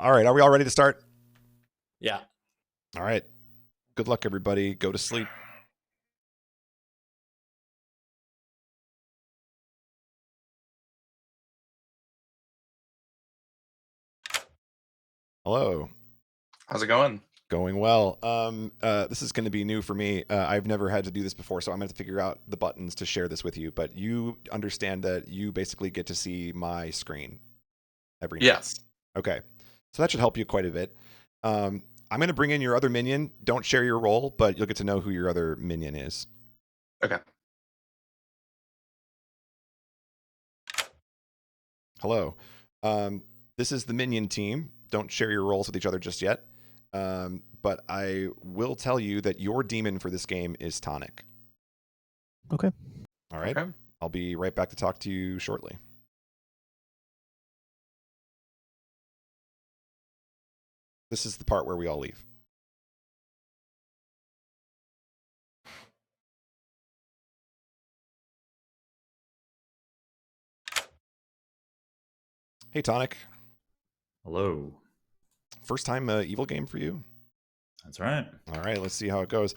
All right, are we all ready to start? Yeah. All right. Good luck, everybody. Go to sleep. Hello. How's it going? Going well. This is going to be new for me. I've never had to do this before, so I'm going to have to figure out the buttons to share this with you. But you understand that you basically get to see my screen every night. Yes. Okay. So that should help you quite a bit. I'm going to bring in your other minion. Don't share your role, but you'll get to know who your other minion is. Okay. Hello. This is the minion team. Don't share your roles with each other just yet. But I will tell you that your demon for this game is Tonic. Okay. All right. Okay. I'll be right back to talk to you shortly. This is the part where we all leave. Hey, Tonic. Hello. First time evil game for you? That's right. All right, let's see how it goes.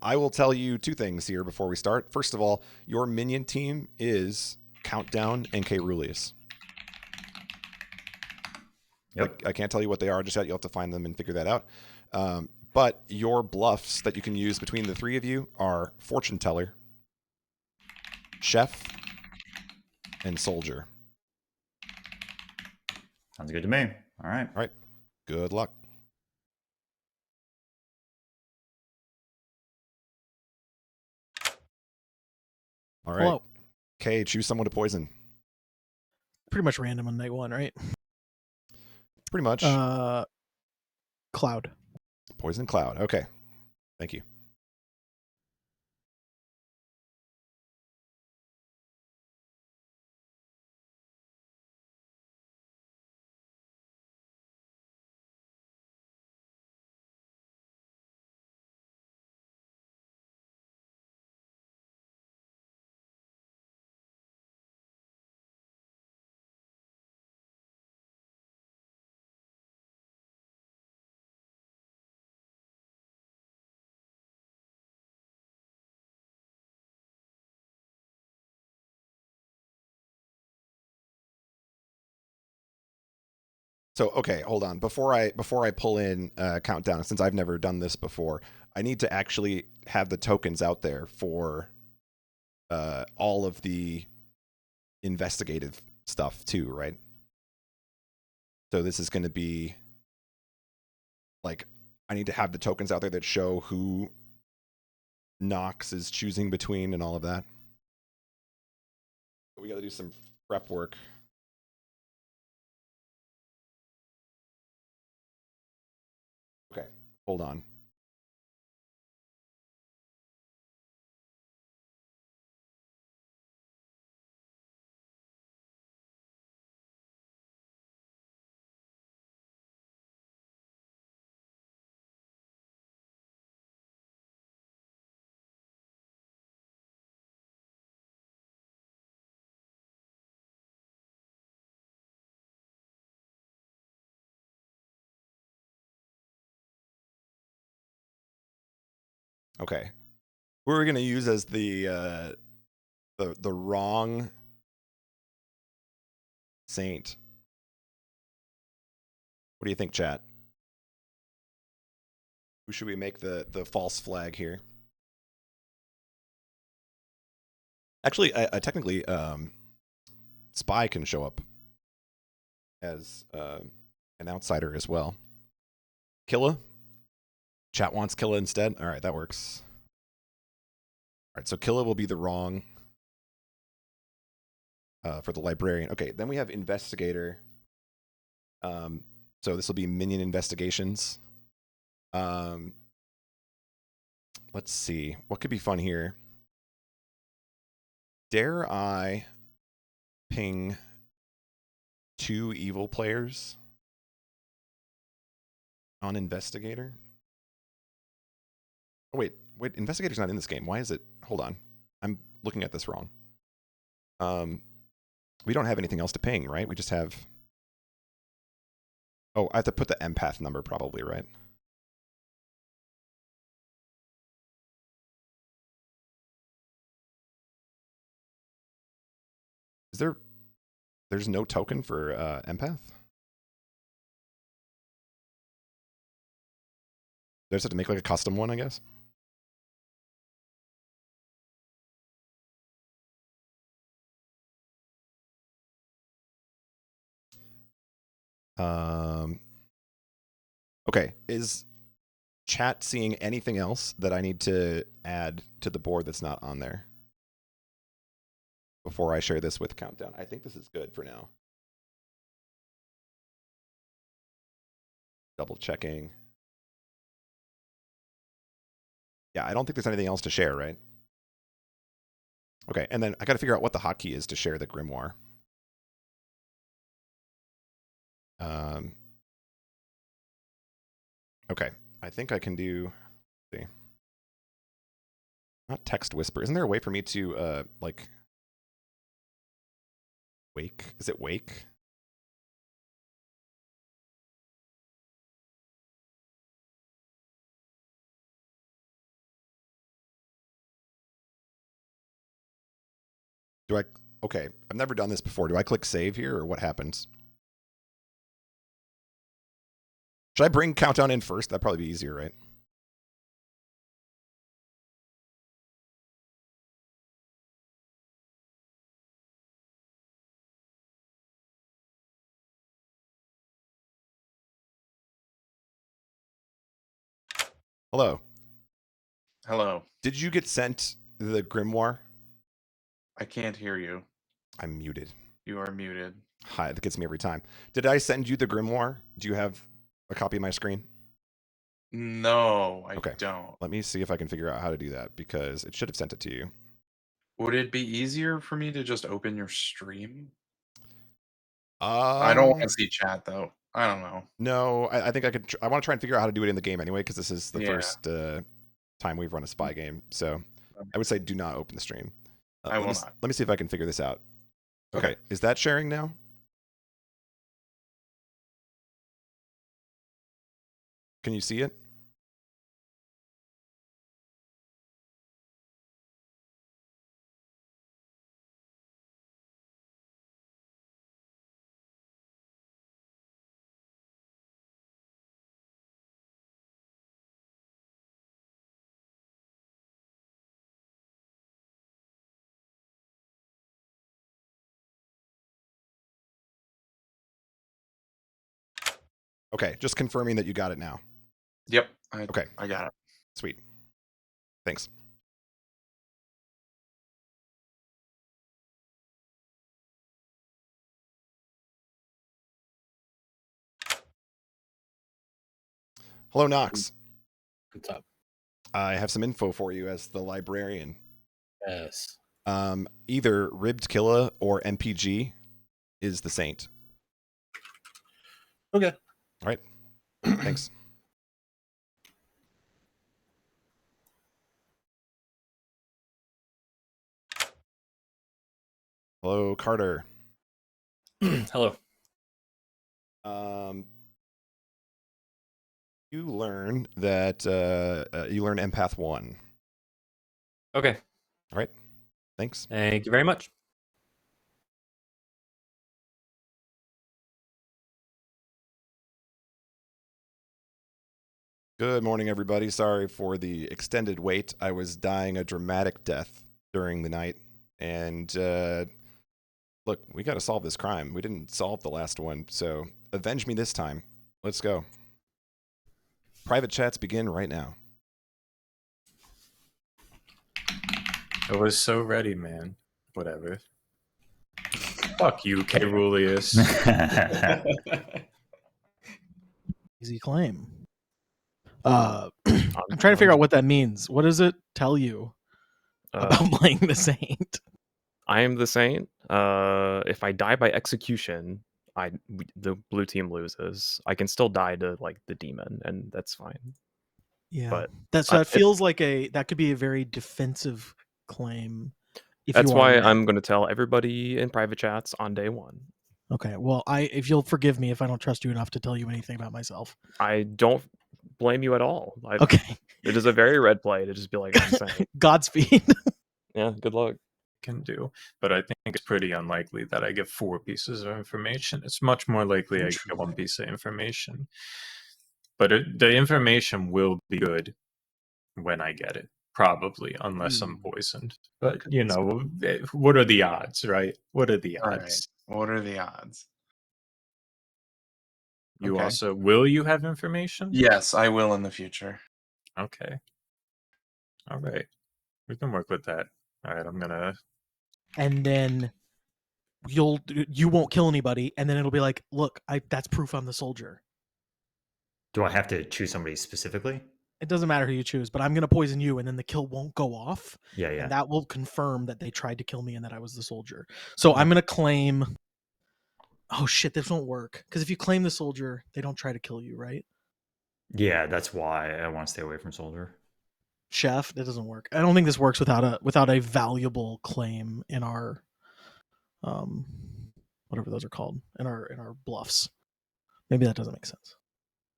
I will tell you two things here before we start. First of all, your minion team is Countdown and K-Rulius. Yep. I can't tell you what they are just yet. You'll have to find them and figure that out. But your bluffs that you can use between the three of you are Fortune Teller, Chef, and Soldier. Sounds good to me. All right. All right. Good luck. All right. Hello. Kay, choose someone to poison. Pretty much random on night one, right? Pretty much. Cloud. Poison Cloud. Okay. Thank you. So okay, hold on. Before I pull in Countdown, since I've never done this before, I need to actually have the tokens out there for all of the investigative stuff too, right? So this is going to be like I need to have the tokens out there that show who Nox is choosing between and all of that. But we got to do some prep work. Okay, hold on. Okay, who are we going to use as the wrong saint? What do you think, chat? Who should we make the false flag here? Actually, technically, Spy can show up as an outsider as well. Killa? Chat wants Killa instead? All right, that works. All right, so Killa will be the wrong for the librarian. Okay, then we have investigator. So this will be minion investigations. Let's see. What could be fun here? Dare I ping 2 evil players on investigator? Oh, wait, investigator's not in this game. Why is it? Hold on. I'm looking at this wrong. We don't have anything else to ping, right? We just have Oh, I have to put the empath number probably, right? Is there's no token for empath? Do I just have to make like a custom one, I guess? Okay, is chat seeing anything else that I need to add to the board that's not on there before I share this with Countdown? I think this is good for now. Double checking. Yeah, I don't think there's anything else to share, right? Okay, and then I got to figure out what the hotkey is to share the grimoire. Okay, I think I can do. Let's see, not text whisper. Isn't there a way for me to like wake? Is it wake? Do I? Okay, I've never done this before. Do I click save here, or what happens? Should I bring Countdown in first? That'd probably be easier, right? Hello. Hello. Did you get sent the grimoire? I can't hear you. I'm muted. You are muted. Hi, that gets me every time. Did I send you the grimoire? Do you have a copy of my screen? No, I Okay. don't. Let me see if I can figure out how to do that because it should have sent it to you. Would it be easier for me to just open your stream? I don't want to see chat though. I don't know. No, I think I could. I want to try and figure out how to do it in the game anyway because this is the Yeah. first time we've run a spy game. So I would say do not open the stream. I will not. Let me see if I can figure this out. Okay. Is that sharing now? Can you see it? Okay, just confirming that you got it now. Yep. Okay. I got it. Sweet. Thanks. Hello, Knox. What's up? I have some info for you as the librarian. Yes. Either Ribbed Killa or MPG is the saint. Okay. All right. Thanks. Hello, Carter. Hello. You learn that you learn Empath 1. Okay. All right. Thanks. Thank you very much. Good morning, everybody. Sorry for the extended wait. I was dying a dramatic death during the night. And look, we got to solve this crime. We didn't solve the last one, so avenge me this time. Let's go. Private chats begin right now. I was so ready, man. Whatever. Fuck you, K. Rulius. Easy claim. I'm trying to figure out what that means. What does it tell you about playing the Saint? I am the Saint. If I die by execution, the blue team loses. I can still die to like the demon, and that's fine. Yeah, But that feels like that could be a very defensive claim. That's why I'm going to tell everybody in private chats on day one. Okay. Well, if you'll forgive me if I don't trust you enough to tell you anything about myself. I don't blame you at all. Okay. It is a very red play to just be like, I'm saying. Godspeed. Yeah, good luck. Can do, but I think it's pretty unlikely that I get 4 pieces of information. It's much more likely I get 1 piece of information. But the information will be good when I get it, probably, unless I'm poisoned. But you know, what are the odds, right? What are the odds? Right. What are the odds? You Okay. also will you have information? Yes, I will in the future. Okay. All right. We can work with that. All right, I'm gonna. And then you won't kill anybody, and then it'll be like, look, that's proof I'm the soldier. Do I have to choose somebody specifically? It doesn't matter who you choose, but I'm gonna poison you, and then the kill won't go off. Yeah. And that will confirm that they tried to kill me and that I was the soldier. So I'm gonna claim. Oh shit, this won't work. Because if you claim the soldier, they don't try to kill you, right? Yeah, that's why I want to stay away from soldier. Chef, that doesn't work. I don't think this works without a valuable claim in our whatever those are called, in our bluffs. Maybe that doesn't make sense.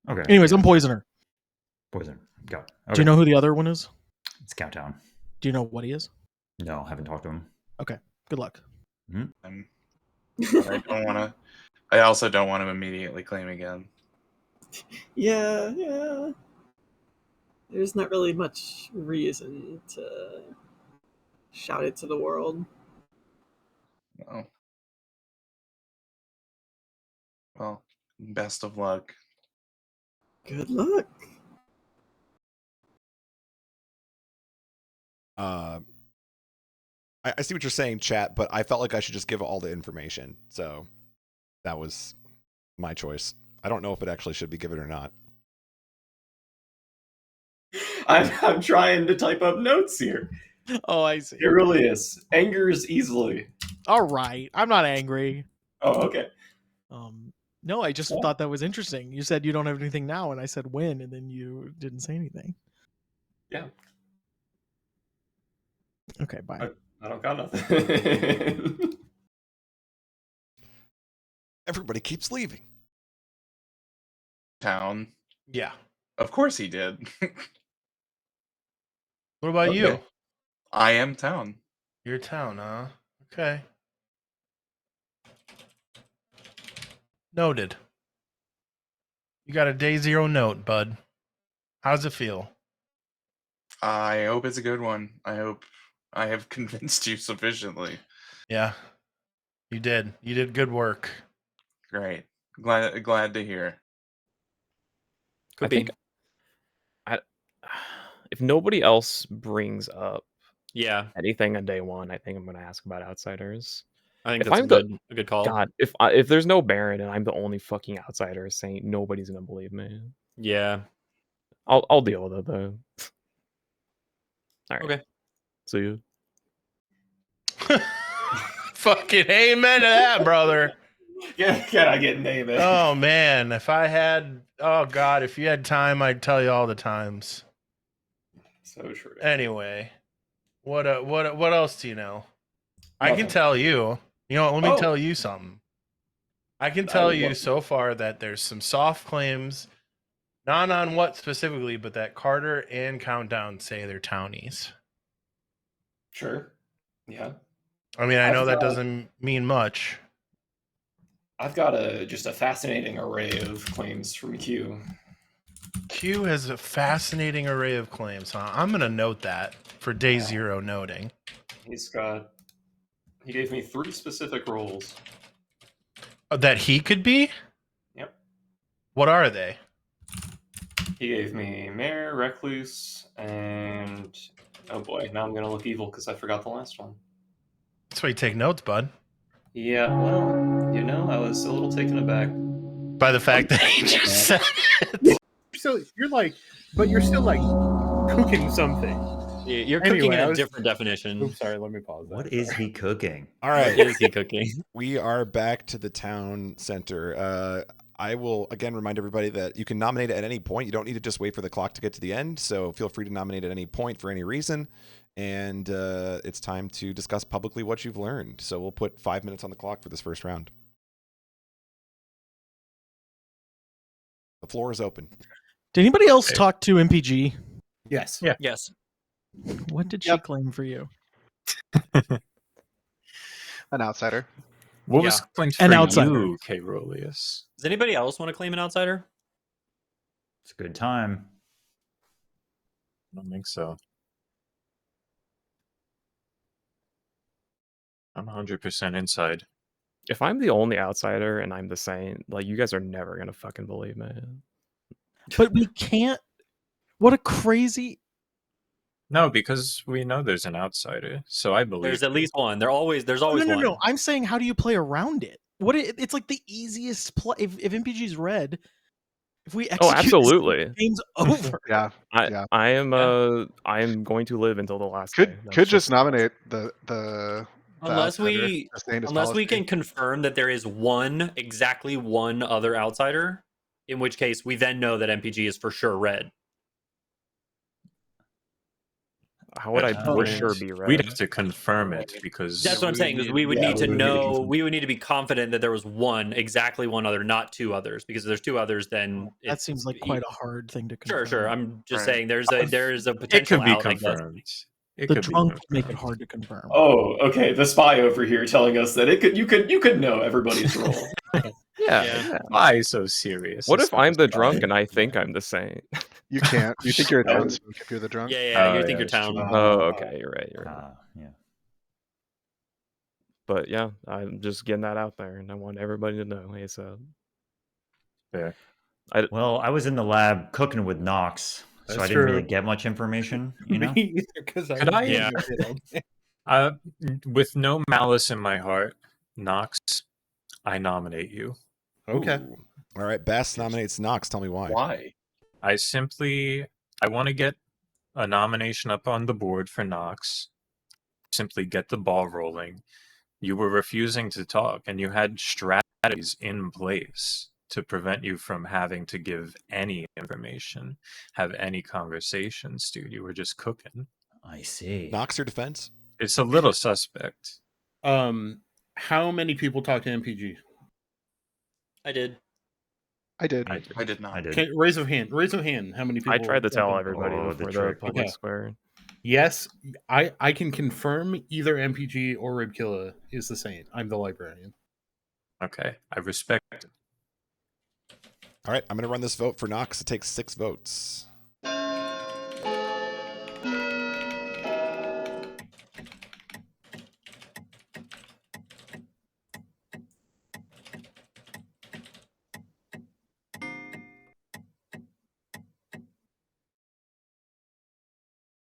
Okay. Anyways, I'm poisoner. Poison. Go. Okay. Do you know who the other one is? It's Countdown. Do you know what he is? No, haven't talked to him. Okay. Good luck. But I don't want to. I also don't want to immediately claim again. Yeah. There's not really much reason to shout it to the world. No. Well, best of luck. Good luck. I see what you're saying, chat, but I felt like I should just give all the information. So that was my choice. I don't know if it actually should be given or not. I'm trying to type up notes here. Oh, I see. It really is. Angers easily. All right. I'm not angry. Oh, okay. No, I just thought that was interesting. You said you don't have anything now, and I said when, and then you didn't say anything. Yeah. Okay, bye. I don't got nothing. Everybody keeps leaving. Town. Yeah. Of course he did. What about Okay. you? I am Town. Your town, huh? Okay. Noted. You got a day 0 note, bud. How's it feel? I hope it's a good one. I hope I have convinced you sufficiently. Yeah. You did. You did good work. Great. Glad to hear. I think if nobody else brings up anything on day 1, I think I'm going to ask about outsiders. I think If that's I'm a good call. God, if there's no Baron and I'm the only fucking outsider saying nobody's going to believe me. Yeah. I'll deal with it though. All right. Okay. See you. Fucking amen to that, brother. Can I get name it? Oh man, if you had time, I'd tell you all the times. So true. Anyway, what else do you know? I can Nothing. tell you. You know what? Let me tell you something. I can tell you what? so far that there's some soft claims, not on what specifically, but that Carter and Countdown say they're townies. Sure. Yeah. I mean, I know that doesn't mean much. I've got just a fascinating array of claims from Q. Q has a fascinating array of claims, huh? I'm going to note that for day 0 noting. He gave me 3 specific roles. That he could be? Yep. What are they? He gave me Mayor, Recluse, and oh boy, now I'm gonna look evil because I forgot the last one. That's why you take notes, bud. Yeah, well, I was a little taken aback by the fact that he just said it. So you're like, but you're still like cooking something. You're cooking in a different definition. Oops, sorry, let me pause that. What is he cooking? All right. What is he cooking? We are back to the town center. I will again remind everybody that you can nominate at any point. You don't need to just wait for the clock to get to the end. So feel free to nominate at any point for any reason. And it's time to discuss publicly what you've learned. So we'll put 5 minutes on the clock for this first round. The floor is open. Did anybody else talk to MPG? Yes. Yeah. Yes. What did she claim for you? An outsider. What was claimed An for outsider. you, K. Rolius? Does anybody else want to claim an outsider? It's a good time. I don't think so. I'm 100% inside. If I'm the only outsider and I'm the Saint, like, you guys are never gonna fucking believe me. But we can't. What a crazy. No, because we know there's an outsider, so I believe There's at least one. There's always No. one. I'm saying, how do you play around it? It's like the easiest play. If MPG's red, if we execute, absolutely. this, game's over. I am going to live until the last day. Could just nominate the Unless outsider, we sustain his unless we policy. can confirm that there is exactly one other outsider, in which case we then know that MPG is for sure red. How would I for sure be red? We'd have to confirm it because That's what I'm saying. Is we would need to know. We would need to be confident that there was exactly one other, not two others. Because if there's two others, then That seems like quite a hard thing to confirm. Sure. I'm just saying there is a potential. It could be out, I guess. confirmed. The drunk would make it hard to confirm. Oh, okay. The spy over here telling us that you could know everybody's role. Yeah. Why so serious? What if I'm the drunk and I think I'm the Saint? You can't. You think you're a townspeak if you're the drunk? Yeah. You think you're town. Oh, okay. You're right. Yeah. But yeah, I'm just getting that out there, and I want everybody to know. Hey, so. Yeah. Well, I was in the lab cooking with Nox, so I didn't really get much information. You know. Could I? With no malice in my heart, Nox, I nominate you. Okay. Ooh. All right. Bass nominates Nox. Tell me why. Why? I want to get a nomination up on the board for Nox. Simply get the ball rolling. You were refusing to talk, and you had strategies in place to prevent you from having to give any information, have any conversations, dude. You were just cooking. I see. Nox your defense? It's a little suspect. How many people talked to MPG? I did. I did not. I did. Okay, raise of hand. Raise of hand. How many people? I tried to tell everybody before the public Okay. square. Yes, I can confirm either MPG or Ribkilla is the Saint. I'm the librarian. Okay, I respect it. All right. I'm going to run this vote for Nox. It takes 6 votes.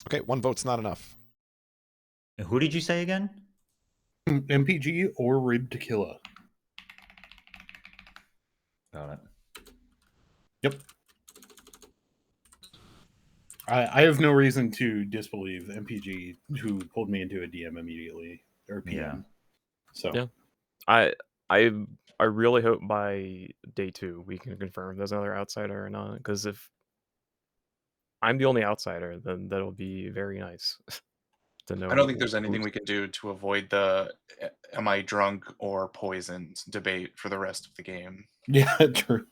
Okay, 1 vote's not enough. Who did you say again? MPG or Ribkilla. Got it. Yep. I have no reason to disbelieve MPG, who pulled me into a DM immediately or PM. Yeah. So yeah, I really hope by day 2 we can confirm if there's another outsider or not. Because if I'm the only outsider, then that'll be very nice to know. I don't think there's anything we can do to avoid the "am I drunk or poisoned" debate for the rest of the game. Yeah, true.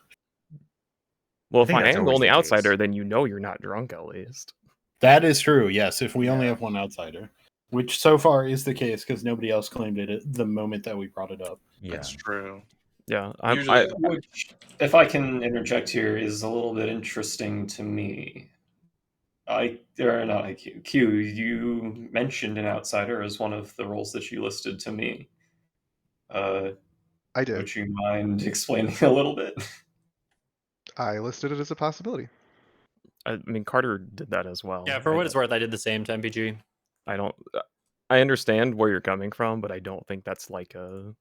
Well, if I am the only outsider, then you know you're not drunk at least. That is true. Yes, if we only have one outsider, which so far is the case because nobody else claimed it at the moment that we brought it up. Yeah, that's true. Yeah, which, if I can interject here, is a little bit interesting to me. Q, you mentioned an outsider as one of the roles that you listed to me. I did. Would you mind explaining a little bit? I listed it as a possibility. I mean, Carter did that as well. Yeah, for what it's worth, I did the same to MPG. I understand where you're coming from, but I don't think that's like a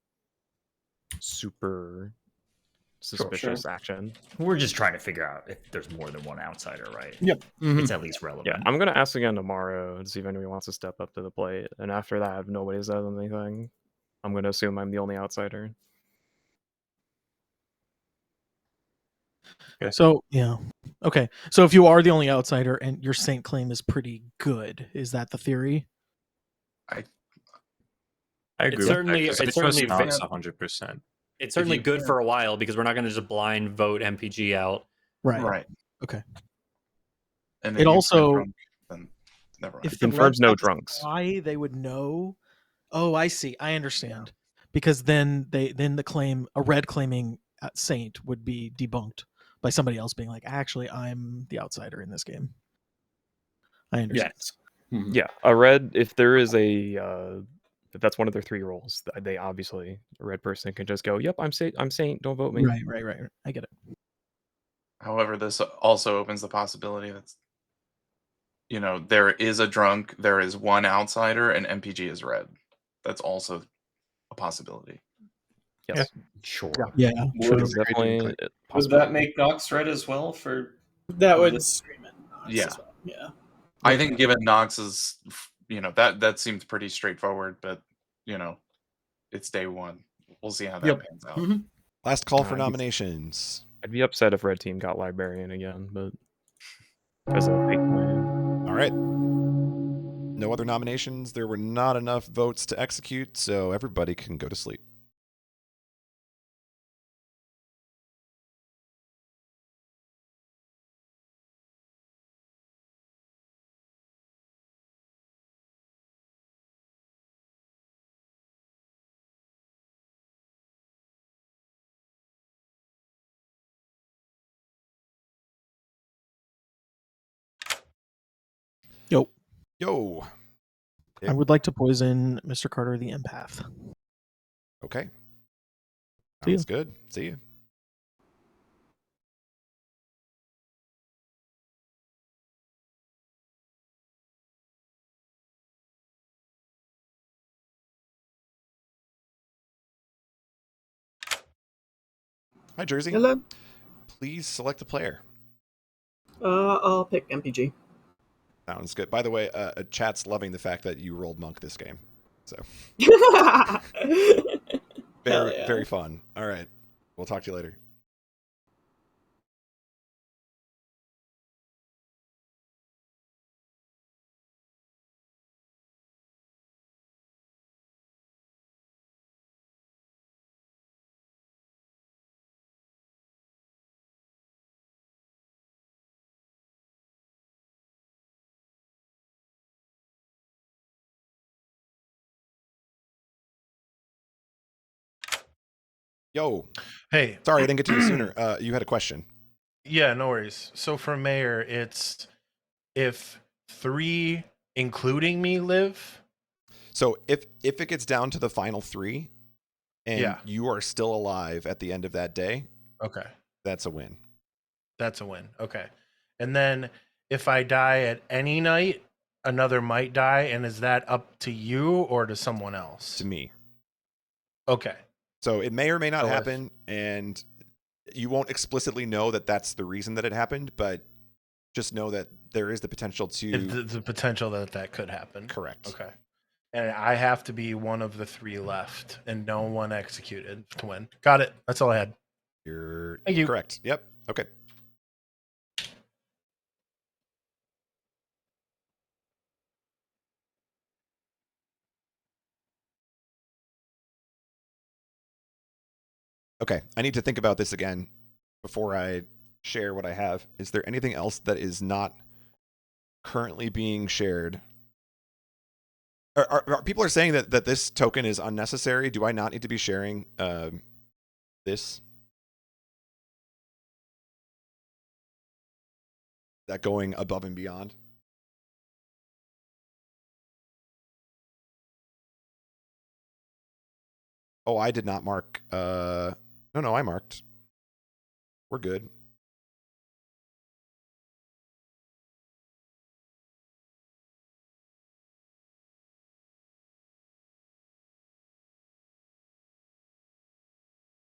super suspicious action. We're just trying to figure out if there's more than one outsider, right? Yep. Mm-hmm. It's at least relevant. Yeah, I'm going to ask again tomorrow and see if anybody wants to step up to the plate. And after that, if nobody says anything, I'm going to assume I'm the only outsider. Okay. So, yeah. Okay. So if you are the only outsider and your Saint claim is pretty good, is that the theory? I agree. It's certainly 100%. It's certainly good for a while because we're not going to just blind vote MPG out. Right. Okay. And it also then never mind. If It the confirms red no had the drunks. spy, they would know. Oh, I see. I understand. Because then a red claiming Saint would be debunked by somebody else being like, actually, I'm the outsider in this game. I understand. Yes. Yeah, a red, if there is if that's one of their 3 roles, they obviously, a red person can just go, yep, I'm Saint, don't vote me. Right. I get it. However, this also opens the possibility that, there is a drunk, there is one outsider, and MPG is red. That's also a possibility. Yes. Sure. Yeah. Would, It's definitely would that make Nox red as well for That would this? scream at Nox Yeah. as well. Yeah. I think given Nox's, that seems pretty straightforward, but, it's day 1. We'll see how that pans out. Last call for nominations. I'd be upset if red team got librarian again, but as a fake plan. All right. No other nominations. There were not enough votes to execute, so everybody can go to sleep. Yo. I would like to poison Mr. Carter the empath. Okay. See ya. Sounds good. See you. Hi, Jersey. Hello. Please select a player. I'll pick MPG. Sounds good. By the way, chat's loving the fact that you rolled monk this game. So very fun. All right. We'll talk to you later. Yo. Hey. Sorry I didn't get to you sooner. You had a question. Yeah, no worries. So for mayor, it's if 3, including me, live. So if it gets down to the final 3 and you are still alive at the end of that day, okay, that's a win. That's a win. Okay. And then if I die at any night, another might die, and is that up to you or to someone else? To me. Okay. So it may or may not happen, and you won't explicitly know that that's the reason that it happened, but just know that there is the potential to... The potential that could happen. Correct. Okay. And I have to be one of the 3 left, and no one executed to win. Got it. That's all I had. Thank you. Correct. Yep. Okay. Okay, I need to think about this again before I share what I have. Is there anything else that is not currently being shared? People are saying that this token is unnecessary. Do I not need to be sharing this? That going above and beyond? Oh, I did not mark. No, I marked. We're good.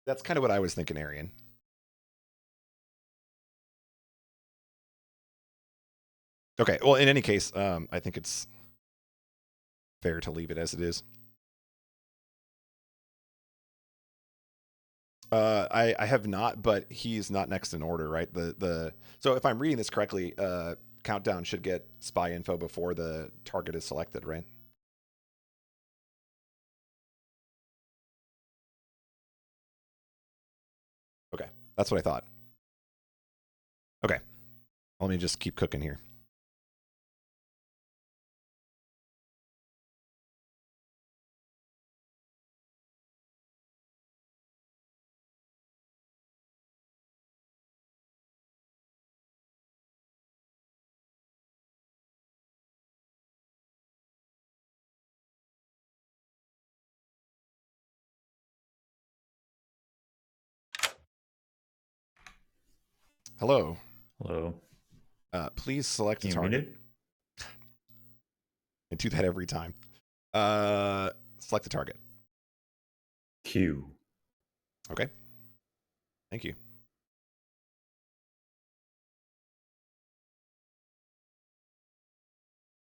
That's kind of what I was thinking, Arian. Okay, well, in any case, I think it's fair to leave it as it is. I have not, but he's not next in order, right? So if I'm reading this correctly, Countdown should get spy info before the target is selected, right? Okay, that's what I thought. Okay. Let me just keep cooking here. Hello. Hello. Please select a You target. muted? I do that every time. Select the target. Q. Okay. Thank you.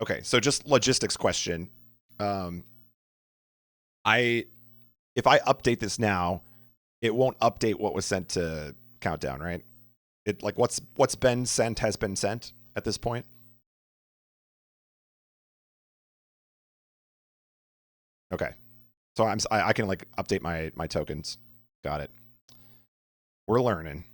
Okay, so just logistics question. If I update this now, it won't update what was sent to Countdown, right? It like what's been sent has been sent at this point. Okay, so I can like update my tokens. Got it. We're learning.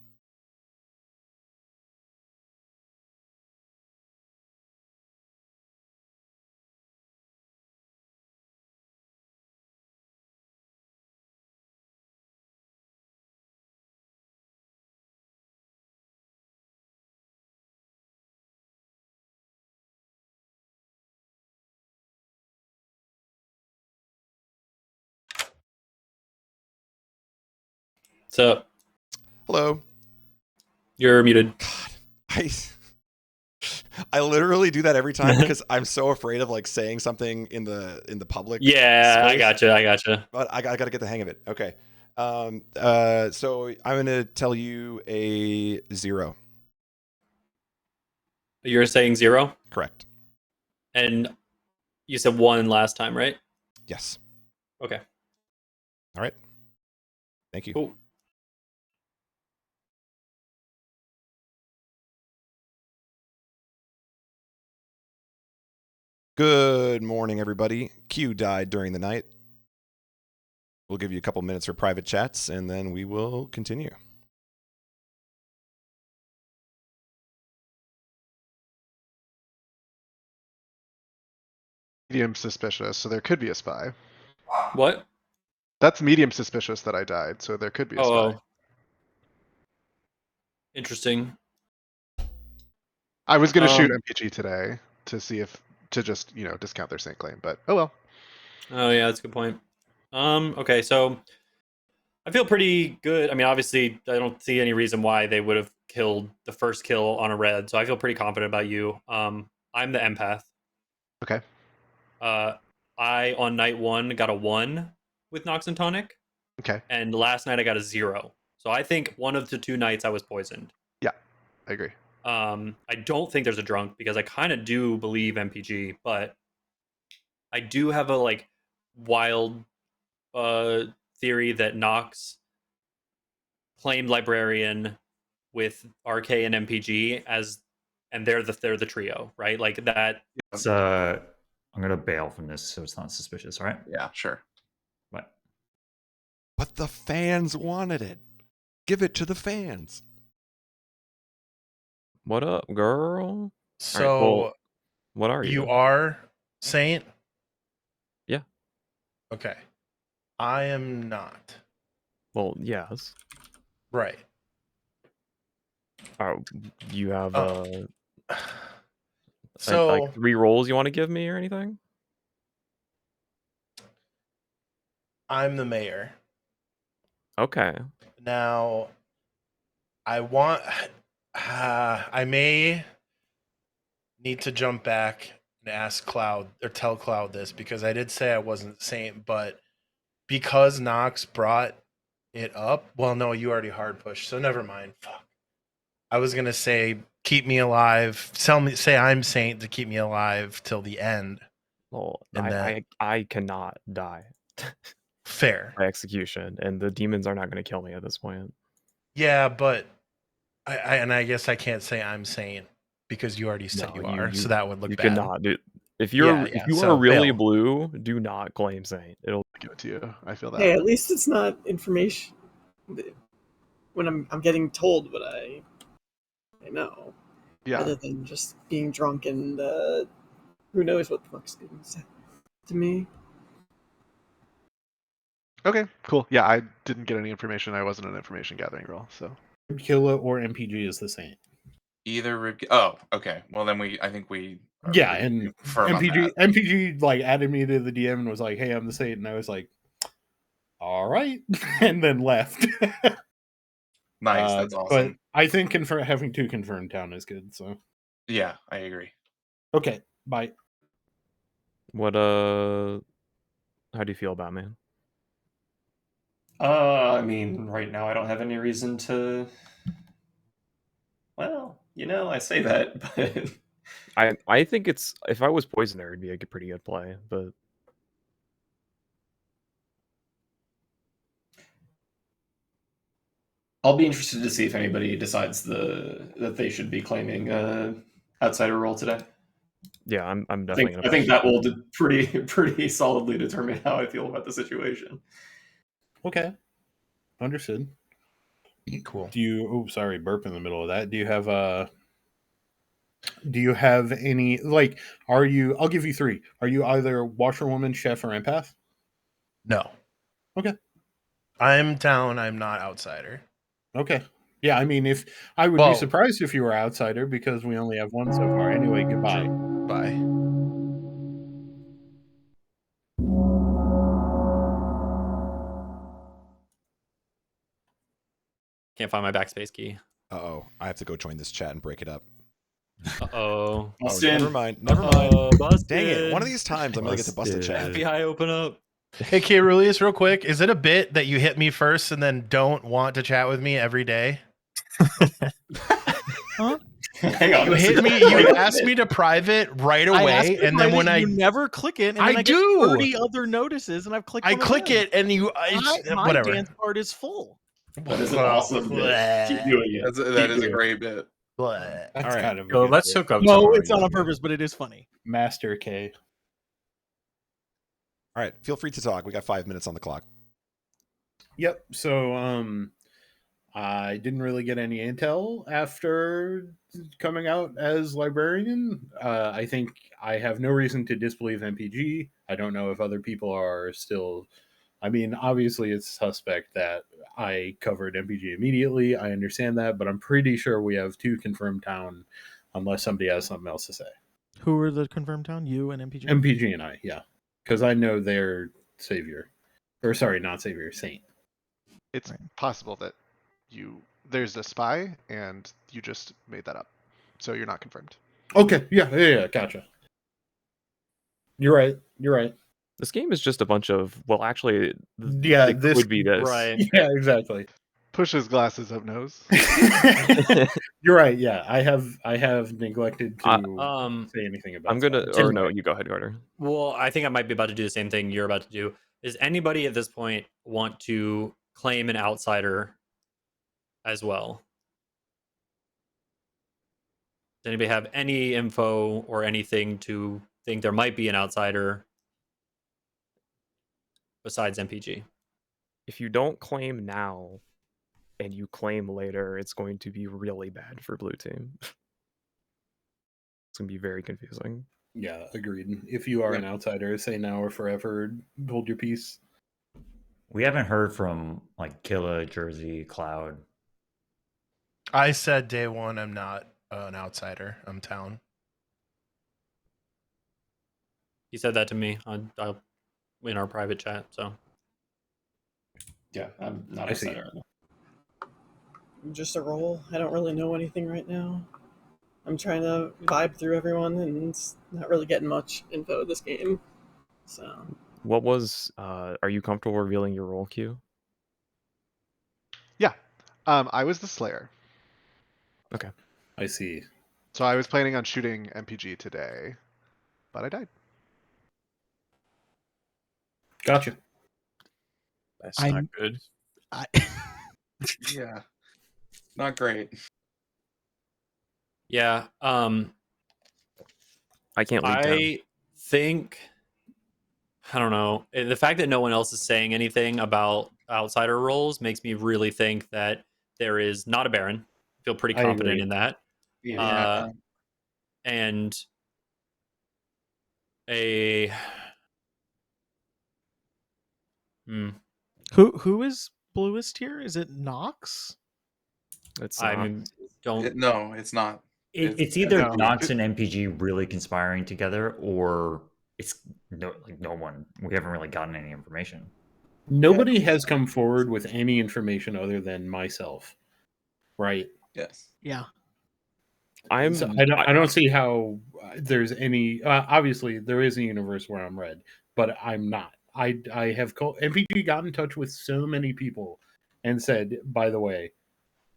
What's up? Hello. You're muted. God, I literally do that every time because I'm so afraid of like saying something in the public. Yeah, space. I gotcha. But I got to get the hang of it. Okay. So I'm gonna tell you a 0. You're saying 0? Correct. And you said 1 last time, right? Yes. Okay. All right. Thank you. Cool. Good morning, everybody. Q died during the night. We'll give you a couple minutes for private chats, and then we will continue. Medium suspicious, so there could be a spy. What? That's medium suspicious that I died, so there could be a spy. Interesting. I was going to shoot MPG today to just discount their Saint claim, but oh well. Oh yeah, that's a good point. Okay, so I feel pretty good. I mean, obviously, I don't see any reason why they would have killed the first kill on a red, so I feel pretty confident about you. I'm the empath. Okay. I on night 1 got a 1 with Nox and Tonic. Okay. And last night I got a 0. So I think one of the 2 nights I was poisoned. Yeah, I agree. I don't think there's a drunk because I kind of do believe MPG, but I do have a like wild theory that Nox claimed Librarian with RK and MPG and they're the trio, right? Like that. It's, I'm gonna bail from this so it's not suspicious, all right? Yeah, sure. But the fans wanted it. Give it to the fans. What up, girl? So, right, well, what are you? You are Saint? Yeah. Okay. I am not. Well, yes. Right. You have so like 3 rolls you want to give me or anything? I'm the mayor. Okay. Now, I want. I may need to jump back and ask Cloud or tell Cloud this because I did say I wasn't Saint, but because Nox brought it up. Well, no, you already hard pushed, so never mind. Fuck. I was gonna say keep me alive. Say I'm Saint to keep me alive till the end. Well, and I cannot die. Fair. By execution, and the demons are not going to kill me at this point. Yeah, but I guess I can't say I'm Saint because you already said you are, so that would look you bad. cannot do. If you are really blue, do not claim Saint. It'll give it to you. I feel that. Hey, at least it's not information when I'm getting told what I they know. Yeah. Rather than just being drunk and who knows what the fuck's going to say to me. Okay, cool. Yeah, I didn't get any information. I wasn't an information gathering role, so. Killa or MPG is the same. Either oh, okay. Well, then I think we Yeah, and firm on MPG like added me to the DM and was like, "Hey, I'm the Saint," and I was like, "All right," and then left. Nice, that's awesome. But I think having 2 confirmed town is good. So yeah, I agree. Okay, bye. What how do you feel about it, man? I mean, right now I don't have any reason to. Well, I say that, but I think it's, if I was poisoner, it'd be a pretty good play, but I'll be interested to see if anybody decides that they should be claiming outsider role today. yeah, I'm definitely I think that will pretty solidly determine how I feel about the situation. Okay, understood. Cool. Do you? Oh, sorry, burp in the middle of that. Do you have any, like? Are you? I'll give you 3. Are you either washerwoman, chef, or empath? No. Okay. I'm town. I'm not outsider. Okay. Yeah, I mean, if I would be surprised if you were outsider because we only have 1 so far. Anyway, goodbye. Bye. Can't find my backspace key. Uh-oh. I have to go join this chat and break it up. Uh-oh. Oh, never mind. Never mind. Dang it. One of these times I'm going to get to bust a chat. FBI, open up. Hey, K-Rulius, real quick. Is it a bit that you hit me first and then don't want to chat with me every day? Huh? Hang on. You hit me. You asked me to private right away, and then when you never click it, and then I do. get 30 other notices, and I've clicked. I click it, and you my whatever. dance card is full. That is an awesome bit. Keep doing it. That is a great bit. That's All right. kind of. So let's hook up. No, tomorrow. it's not on purpose, but it is funny. Master K. All right. Feel free to talk. We got 5 minutes on the clock. Yep. So I didn't really get any intel after coming out as librarian. I think I have no reason to disbelieve MPG. I don't know if other people are still. I mean, obviously, it's suspect that I covered MPG immediately. I understand that, but I'm pretty sure we have 2 confirmed town, unless somebody has something else to say. Who are the confirmed town? You and MPG? MPG and I, yeah. Because I know they're savior. Or, sorry, not savior, saint. It's possible that there's a spy and you just made that up. So you're not confirmed. Okay, yeah, gotcha. You're right. This game is just a bunch of, well, actually, yeah, it this would be this. Right. Yeah, exactly. Push his glasses up nose. You're right. Yeah, I have neglected to say anything about. I'm gonna, that. or no, you go ahead, Carter. Well, I think I might be about to do the same thing you're about to do. Does anybody at this point want to claim an outsider as well? Does anybody have any info or anything to think there might be an outsider besides MPG? If you don't claim now and you claim later, it's going to be really bad for blue team. It's going to be very confusing. Yeah, agreed. If you are an outsider, say now or forever, hold your peace. We haven't heard from like Killa, Jersey, Cloud. I said day one, I'm not an outsider. I'm town. He said that to me in our private chat. So yeah, I'm not outsider. Just a roll. I don't really know anything right now. I'm trying to vibe through everyone and it's not really getting much info this game. So what was are you comfortable revealing your role, Q? Yeah. I was the Slayer. Okay. I see. So I was planning on shooting MPG today, but I died. Gotcha. That's not good. Yeah. Not great. yeah, I can't leave I think I don't know. The fact that no one else is saying anything about outsider roles makes me really think that there is not a Baron. I feel pretty confident in that. Yeah. And a Who is bluest here? Is it Nox? It's I not. mean, don't. No, it's not. It's either No. Nox and MPG really conspiring together, or it's no one. We haven't really gotten any information. Nobody has come forward with any information other than myself, right? Yes. Yeah. So I don't see how there's any. Obviously, there is a universe where I'm red, but I'm not. I have called MPG got in touch with so many people and said, by the way,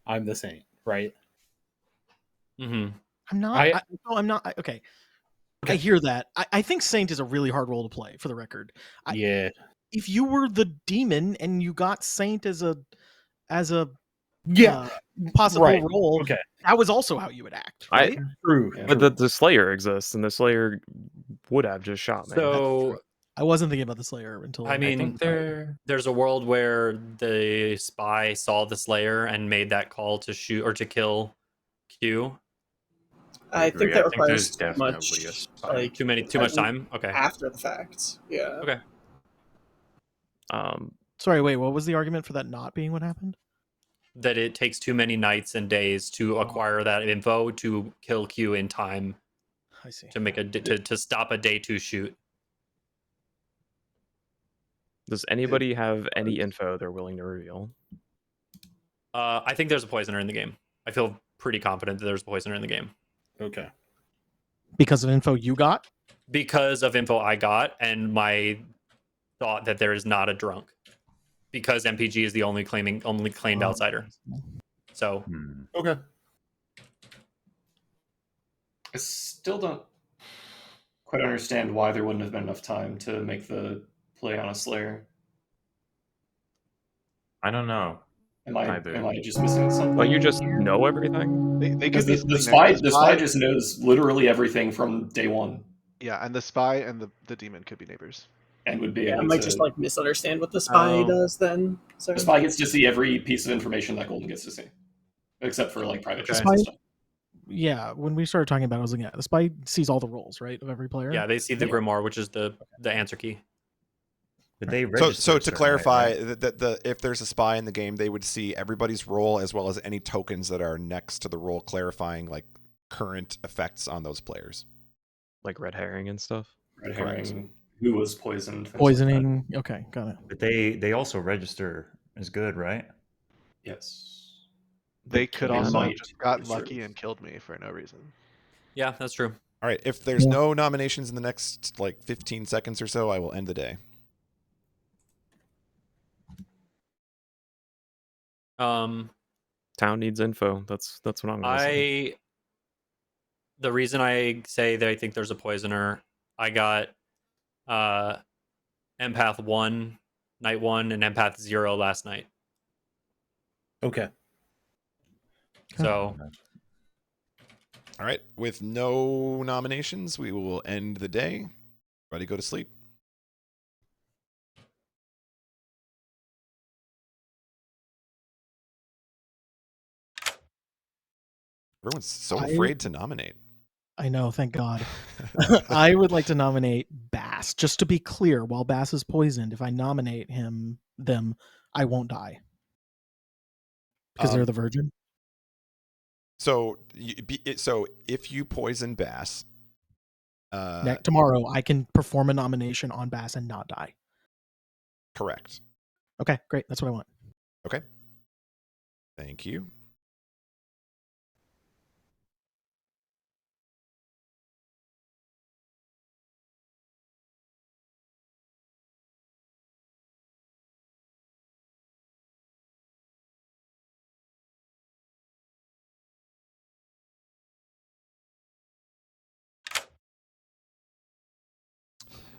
I'm the Saint, right? Mm-hmm. I'm not. I'm not. Okay. I hear that. I think Saint is a really hard role to play. For the record, Yeah. If you were the demon and you got Saint as a possible right. role, Okay. that was also how you would act, right? True. But the Slayer exists, and the Slayer would have just shot me. So I wasn't thinking about the Slayer until I mean, there's a world where the spy saw the Slayer and made that call to shoot or to kill Q. I think that requires too much, like too much time. Okay. After the fact, yeah. Okay. Sorry, wait. What was the argument for that not being what happened? That it takes too many nights and days to acquire that info to kill Q in time. I see. To make to stop a day 2 shoot. Does anybody have any info they're willing to reveal? I think there's a poisoner in the game. I feel pretty confident that there's a poisoner in the game. Okay. Because of info you got? Because of info I got and my thought that there is not a drunk. Because MPG is the only claimed outsider. So Okay. I still don't quite understand why there wouldn't have been enough time to make the play on a Slayer. I don't know. Am I just missing something? But you just know everything? They could Because be the sitting there. spy just knows literally everything from day one. Yeah, and the spy and the demon could be neighbors. And would be Yeah, I able might to just like misunderstand what the spy does then. So the spy gets to see every piece of information that Golden gets to see. Except for like private chats and stuff. Yeah, when we started talking about it, I was looking at the spy sees all the roles, right, of every player. yeah, they see the grimoire, which is the answer key. But they So to clarify, that if there's a spy in the game, they would see everybody's role as well as any tokens that are next to the role, clarifying like current effects on those players, like red herring and stuff. Red herring, who was poisoned. Poisoning. Okay, got it. But they also register as good, right? Yes. They could also have might just gotten reserve. lucky and killed me for no reason. Yeah, that's true. All right, if there's no nominations in the next like 15 seconds or so, I will end the day. Town needs info. That's what I'm gonna say. The reason I say that I think there's a poisoner, I got Empath 1 night 1 and Empath 0 last night. Okay. So all right, with no nominations, we will end the day. Everybody go to sleep. Everyone's so afraid to nominate. I know, thank God. I would like to nominate Bass. Just to be clear, while Bass is poisoned, if I nominate them, I won't die. Because they're the virgin? So if you poison Bass, tomorrow I can perform a nomination on Bass and not die. Correct. Okay, great. That's what I want. Okay. Thank you.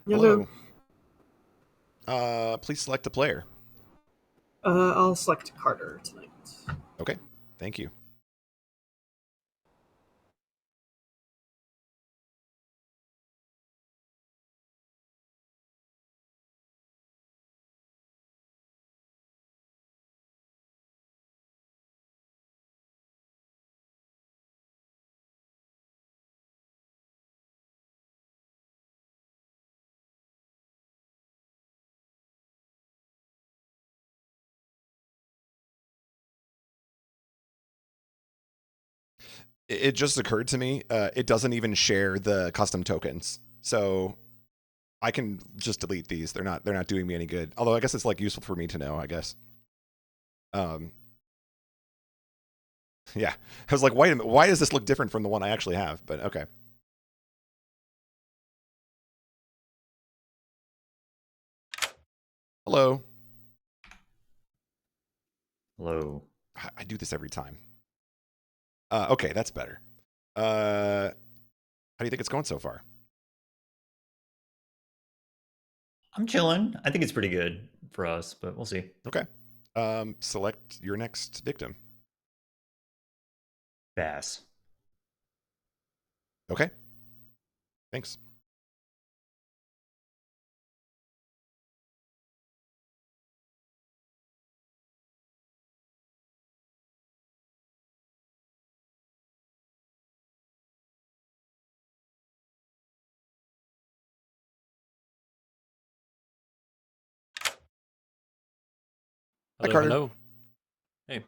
Hello. Please select a player. I'll select Carter tonight. Okay. Thank you. It just occurred to me, it doesn't even share the custom tokens. So I can just delete these. They're not doing me any good. Although I guess it's like useful for me to know, I guess. Yeah. I was like, wait a minute, why does this look different from the one I actually have? But okay. Hello. Hello. I do this every time. Okay, that's better. How do you think it's going so far? I'm chilling. I think it's pretty good for us, but we'll see. Okay. Select your next victim. Bass. Okay. Thanks. Hi, Hello, Carter. hello. Hey.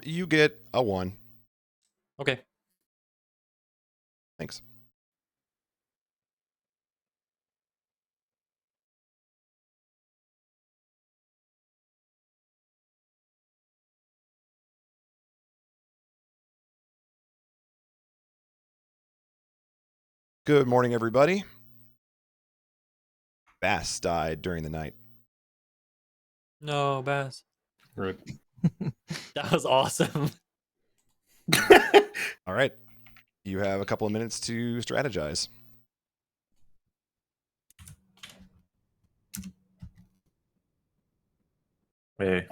You get a 1. Okay. Thanks. Good morning, everybody. Bass died during the night. No, Bass. Rip. That was awesome. All right. You have a couple of minutes to strategize. Hey,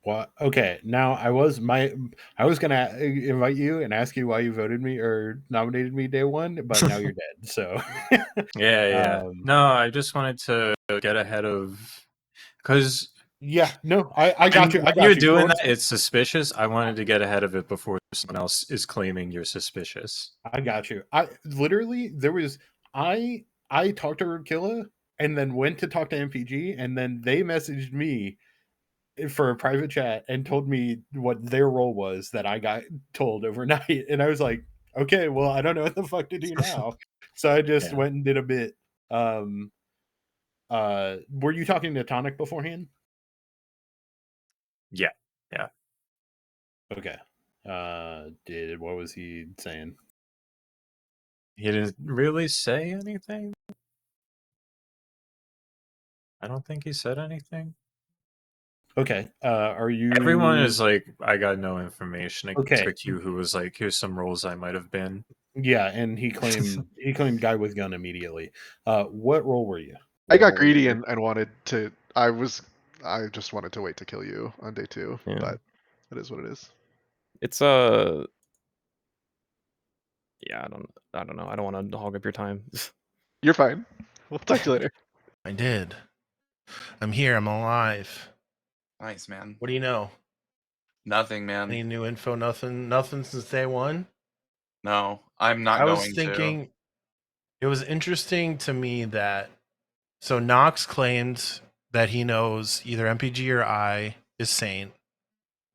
What? Okay, now I was gonna invite you and ask you why you voted me or nominated me day one, but now you're dead. So yeah. No, I just wanted to get ahead of because yeah, no, I got you. I when got you're you. doing Don't. that, it's suspicious. I wanted to get ahead of it before someone else is claiming you're suspicious. I got you. I literally there was I talked to Rukilla and then went to talk to MPG and then they messaged me for a private chat and told me what their role was that I got told overnight. And I was like, okay, well, I don't know what the fuck to do now. So I just Yeah. went and did a bit. Were you talking to Tonic beforehand? Yeah. Okay. What was he saying? He didn't really say anything. I don't think he said anything. Okay. Are you Everyone is like, I got no information okay? except you, who was like, here's some roles I might have been. Yeah, and he claimed guy with gun immediately. What role were you? I got greedy and wanted to. I just wanted to wait to kill you on day 2, Yeah. but it is what it is. It's yeah, I don't know. I don't want to hog up your time. You're fine. We'll talk to you later. I did. I'm here. I'm alive. Nice, man. What do you know? Nothing, man. Any new info? Nothing since day one. No, I'm not I going was thinking it was interesting to me that so Knox claimed that he knows either MPG or I is Saint,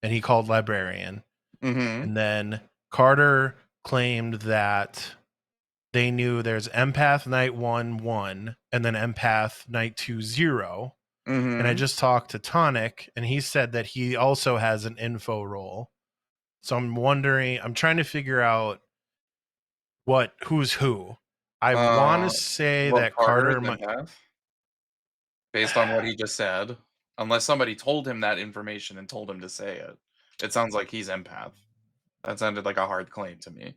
and he called Librarian. to. Mm-hmm. And then Carter claimed that they knew there's Empath Night 1 and then Empath Night 2 0. Mm-hmm. And I just talked to Tonic, and he said that he also has an info role. So I'm wondering, I'm trying to figure out who's who. I want to say well, that Carter is Carter might. empath, based on what he just said. Unless somebody told him that information and told him to say it. It sounds like he's empath. That sounded like a hard claim to me.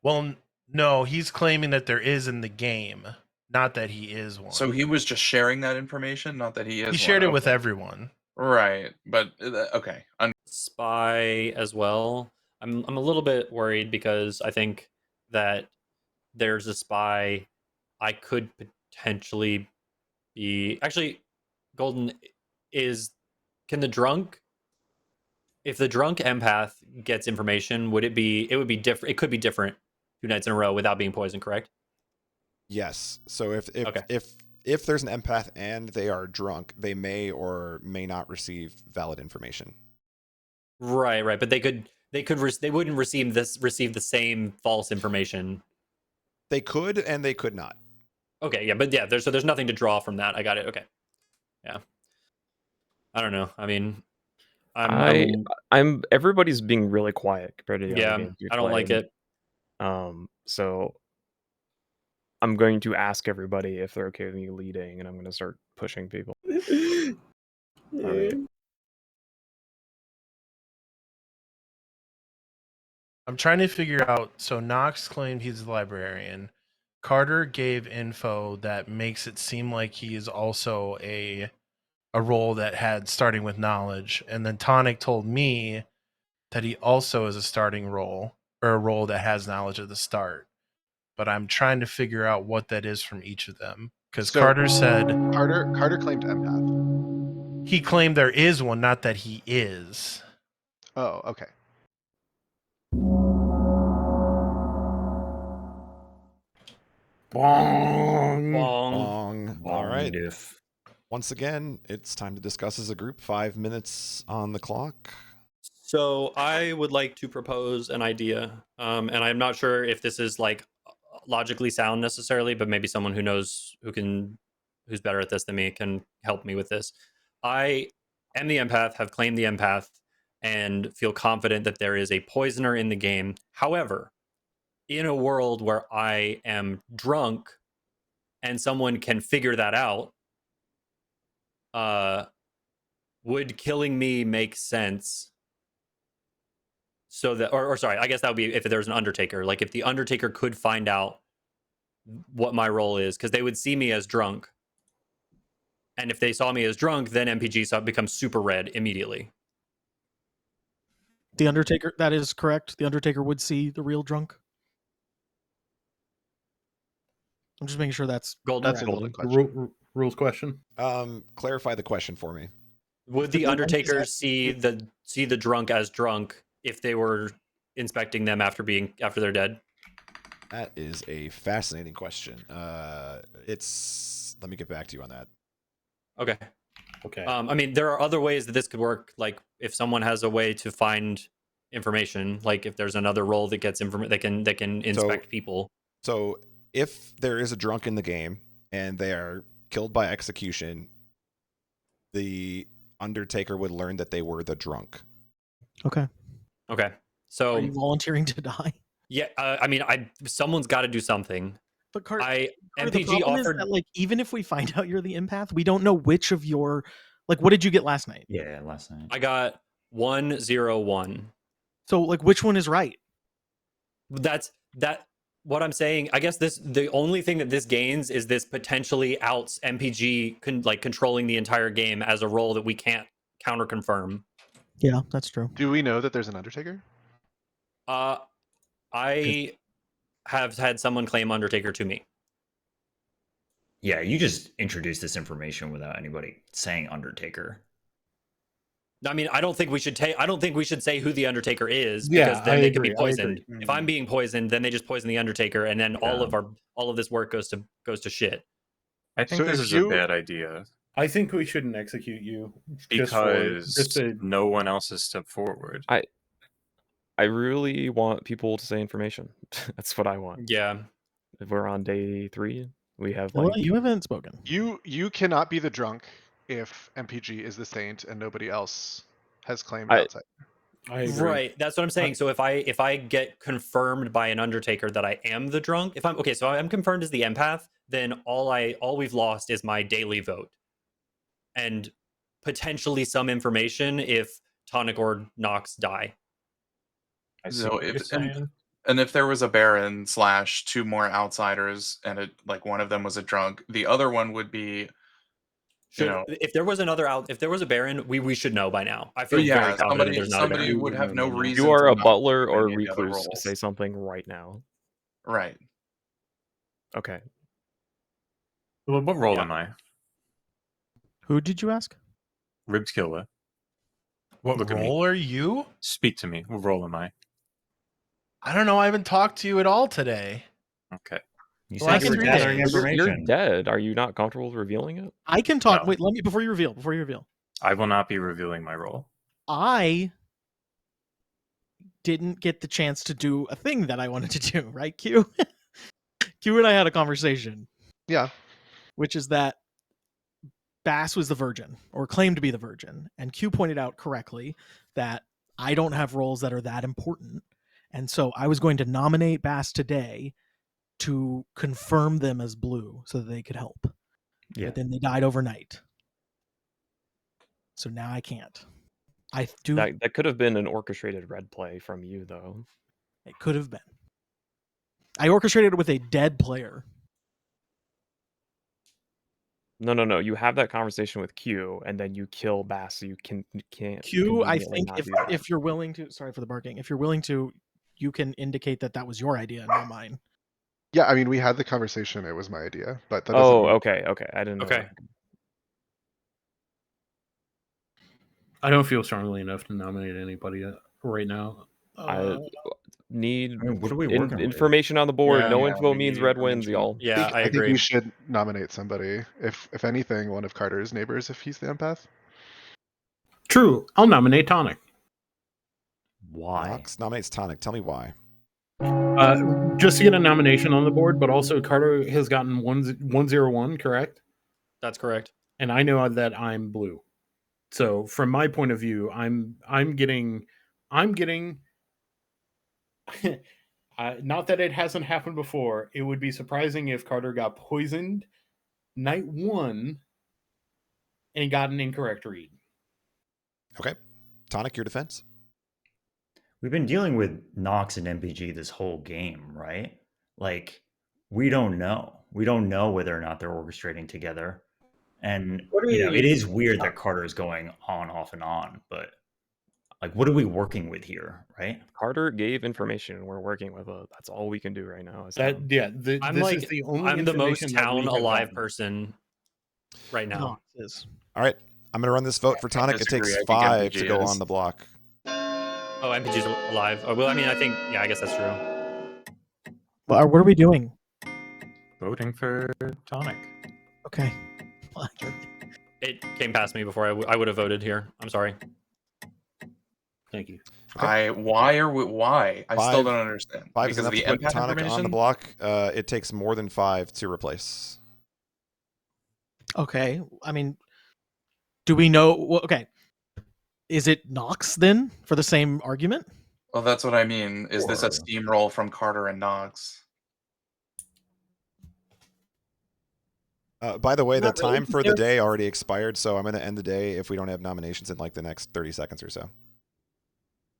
Well, no, he's claiming that there is in the game, not that he is one. So he was just sharing that information, not that he is. He shared one. it with Okay. everyone. Right, but okay. Spy as well. I'm a little bit worried because I think that there's a spy I could potentially be. Actually, Golden is. Can the drunk? If the drunk empath gets information, would it be? It would be different. It could be different 2 nights in a row without being poisoned. Correct? Yes. So Okay. if there's an empath and they are drunk, they may or may not receive valid information. Right, but they wouldn't receive the same false information. They could and they could not. Okay, yeah, but yeah, there's nothing to draw from that. I got it. Okay, yeah. I don't know. I mean, I'm everybody's being really quiet compared to the other yeah, games we I don't like played. it. So I'm going to ask everybody if they're okay with me leading, and I'm going to start pushing people. All right. I'm trying to figure out. So Knox claimed he's the librarian. Carter gave info that makes it seem like he is also a role that had starting with knowledge, and then Tonic told me that he also is a starting role or a role that has knowledge at the start. But I'm trying to figure out what that is from each of them because So- Carter said Carter claimed empath. he claimed there is one, not that he is. Oh, okay. Bong. Bong. All right. Diff. Once again, it's time to discuss as a group. 5 minutes on the clock. So I would like to propose an idea, and I'm not sure if this is like logically sound necessarily, but maybe someone who's better at this than me can help me with this. I am the empath, have claimed the empath, and feel confident that there is a poisoner in the game. However, in a world where I am drunk and someone can figure that out, would killing me make sense? So that, or sorry, I guess that would be if there's an Undertaker. Like if the Undertaker could find out what my role is, because they would see me as drunk, and if they saw me as drunk, then MPG becomes super red immediately. The Undertaker, that is correct. The Undertaker would see the real drunk. I'm just making sure that's golden. That's a golden question. Rules question. Clarify the question for me. Would the Undertaker see the drunk as drunk if they were inspecting them after they're dead? That is a fascinating question. Let me get back to you on that. Okay. Okay. I mean, there are other ways that this could work. Like if someone has a way to find information, like if there's another role that gets information, they can inspect people. So if there is a drunk in the game and they are killed by execution, the Undertaker would learn that they were the drunk. Okay. So are you volunteering to die? Yeah, I mean, someone's got to do something. But MPG the problem offered is that, like, even if we find out you're the empath, we don't know which of your, like, what did you get last night? Yeah, last night. I got 101. So, like, which one is right? That's what I'm saying. I guess the only thing that this gains is this potentially outs MPG controlling the entire game as a role that we can't counter confirm. Yeah, that's true. Do we know that there's an Undertaker? I have had someone claim Undertaker to me. Yeah, you just introduced this information without anybody saying Undertaker. I mean, I don't think we should say who the Undertaker is, Yeah, because then I they could be agree, poisoned. If I'm being poisoned, then they just poison the Undertaker, and then all of this work goes to shit. I think this is a bad idea. I think we shouldn't execute you because no one else has stepped forward. I really want people to say information. That's what I want. Yeah. If we're on day 3, we have Well, you haven't spoken. You cannot be the drunk if MPG is the saint and nobody else has claimed outside. I agree. Right, that's what I'm saying. So if I get confirmed by an Undertaker that I am the drunk, so I'm confirmed as the empath, then all we've lost is my daily vote, and potentially some information if Tonic or Nox die. So if there was a Baron / 2 more outsiders, and one of them was a drunk, the other one would be. If there was a Baron, we should know by now. I feel very confident there's not a Baron. Somebody would have no reason. You are a butler or a recluse. Say something right now. Right. Okay. Well, what role am I? Who did you ask? Ribs Killer. What role are you? Speak to me. What role am I? I don't know. I haven't talked to you at all today. Okay. You said you were gathering information. You're dead. Are you not comfortable with revealing it? I can talk. No. Wait, let me before you reveal. I will not be revealing my role. I didn't get the chance to do a thing that I wanted to do, right, Q? Q and I had a conversation. Yeah. Which is that Bass was the virgin, or claimed to be the virgin, and Q pointed out correctly that I don't have roles that are that important, and so I was going to nominate Bass today to confirm them as blue so that they could help. Yeah. But then they died overnight, so now I can't. I do. That could have been an orchestrated red play from you, though. It could have been. I orchestrated it with a dead player. No. You have that conversation with Q, and then you kill Bass, so you can't. Q, I conveniently think not if do that. if you're willing to, sorry for the barking, if you're willing to, you can indicate that that was your idea, not mine. Yeah, I mean, we had the conversation. It was my idea, but that doesn't mean... okay. I didn't know. Okay. That. I don't feel strongly enough to nominate anybody right now. I need I mean, what are we working with? information on the board. Yeah, no yeah, info we means need red wins, information. y'all. Yeah, I I think agree. we should nominate somebody. If anything, one of Carter's neighbors, if he's the empath. True. I'll nominate Tonic. Why? Nox nominates Tonic. Tell me why. Just to get a nomination on the board, but also Carter has gotten 101, correct? That's correct. And I know that I'm blue. So from my point of view, I'm getting not that it hasn't happened before. It would be surprising if Carter got poisoned night 1 and got an incorrect read. Okay. Tonic, your defense? We've been dealing with Nox and MPG this whole game, right? Like, we don't know. We don't know whether or not they're orchestrating together. And, What are you know, you- it is weird that Carter is going on, off, and on, but, like, what are we working with here, right? Carter gave information, and we're working with it. That's all we can do right now. That I'm this like, is the only I'm the most information that we town have alive gotten. person right now. No, it is. All right. I'm going to run this vote for Tonic. It disagree. takes I think 5 to MPG go is. on the block. Oh, MPG's alive. Oh, well, I mean, I think, yeah, I guess that's true. Well, what are we doing? Voting for Tonic. Okay. It came past me before I would have voted here. I'm sorry. Thank you. Why? I still don't understand. 5 is Because enough of the to put empath Tonic on the information? block. It takes more than 5 to replace. Okay. I mean, do we know? Well, okay. Is it Nox then for the same argument? Well, that's what I mean. Is this a Or- steamroll from Carter and Nox? By the way, the Not really, time for the they're- day already expired, so I'm going to end the day if we don't have nominations in like the next 30 seconds or so.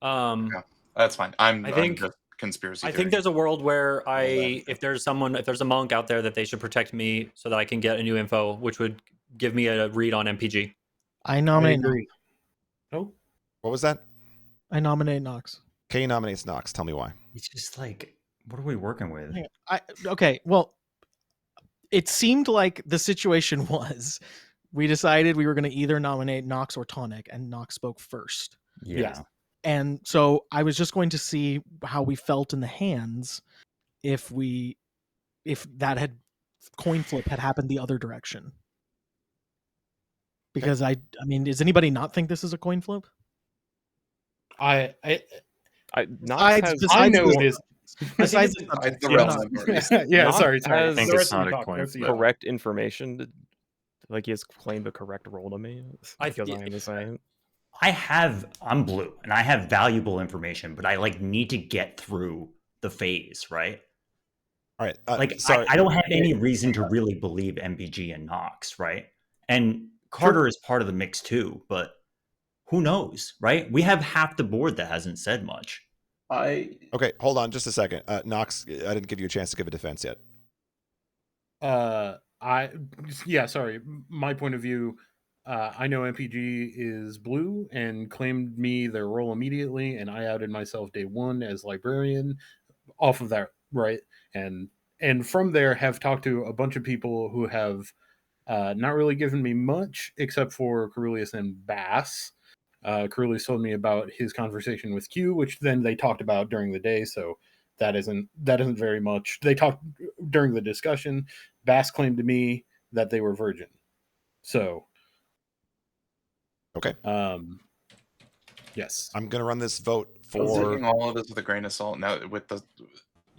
Yeah, that's fine. I'm think- just conspiracy I think theory. there's a world where that. if there's a monk out there that they should protect me so that I can get a new info, which would give me a read on MPG. I I nominate Nox. agree. Oh, What was that? I nominate Nox. Kay nominates Nox. Tell me why. It's just like, what are we working with? Hang on. Okay. Well, it seemed like the situation was we decided we were going to either nominate Nox or Tonic, and Nox spoke first. Yeah. And so I was just going to see how we felt in the hands if that had coin flip had happened the other direction. Because I mean, does anybody not think this is a coin flip? Nox Besides- has, I besides know the- it is. Besides the Besides subject, the yeah, relevant parties. Yeah, Nox sorry. has- The I think rest it's of not you a talk. coin That's the flip. other. correct information. Like he has claimed the correct role to me. I- Because I am the same. I'm blue and I have valuable information, but I like need to get through the phase, right? All right. Like sorry. I don't have any reason to really believe MPG and Nox, right? And Carter is part of the mix too, but who knows, right? We have half the board that hasn't said much. Okay, hold on just a second. Nox, I didn't give you a chance to give a defense yet. Sorry. My point of view, I know MPG is blue and claimed me their role immediately, and I outed myself day 1 as librarian off of that, right? And from there have talked to a bunch of people who have not really given me much except for Carulius and Bass. Carulius told me about his conversation with Q, which then they talked about during the day, so that isn't very much. They talked during the discussion. Bass claimed to me that they were virgin. So Okay. yes. I'm going to run this vote I'm for taking all of this with a grain of salt now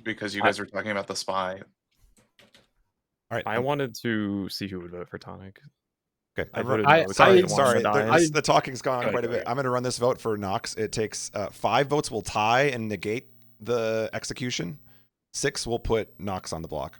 because you guys were talking about the spy. all right. I wanted to see who would vote for Tonic. Okay, I everyone- voted no. sorry, Tonic wanted to die. the talking's gone Go quite a ahead, bit. I'm going to run this vote for Nox. It takes 5 votes will tie and negate the execution. 6 will put Nox on the block.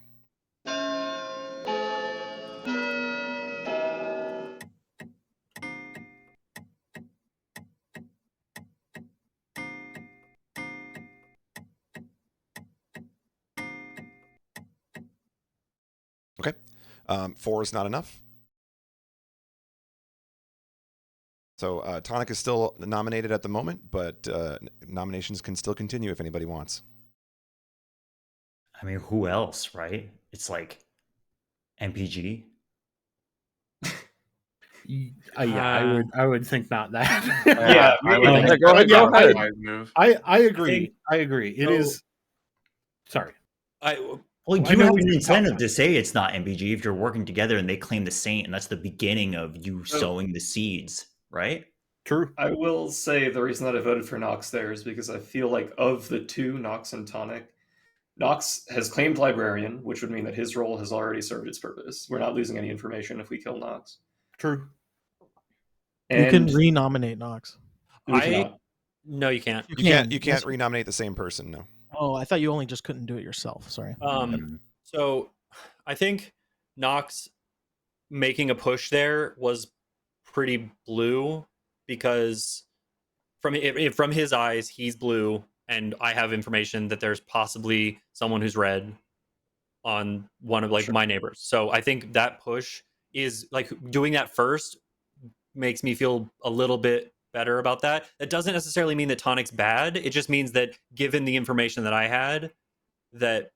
Okay, 4 is not enough. So Tonic is still nominated at the moment, but nominations can still continue if anybody wants. I mean, who else, right? It's like MPG. I would think not that. Yeah, I me would either. think go that's ahead, not go a ahead. wise move. I agree. I agree. It so- is. Sorry. Well, I you know have we an should talk- incentive to say it's not MPG if you're working together and they claim the Saint, and that's the beginning of you So- sowing the seeds, right? True. I will say the reason that I voted for Nox there is because I feel like of the two, Nox and Tonic, Nox has claimed Librarian, which would mean that his role has already served its purpose. We're not losing any information if we kill Nox. True. You And can renominate Nox. we cannot. No, you can't. You can't renominate the same person. No. Oh, I thought you only just couldn't do it yourself. Sorry. So I think Nox making a push there was pretty blue because from his eyes he's blue, and I have information that there's possibly someone who's red on one of my neighbors. So I think that push is like doing that first makes me feel a little bit better about that. That doesn't necessarily mean that Tonic's bad. It just means that given the information that I had, that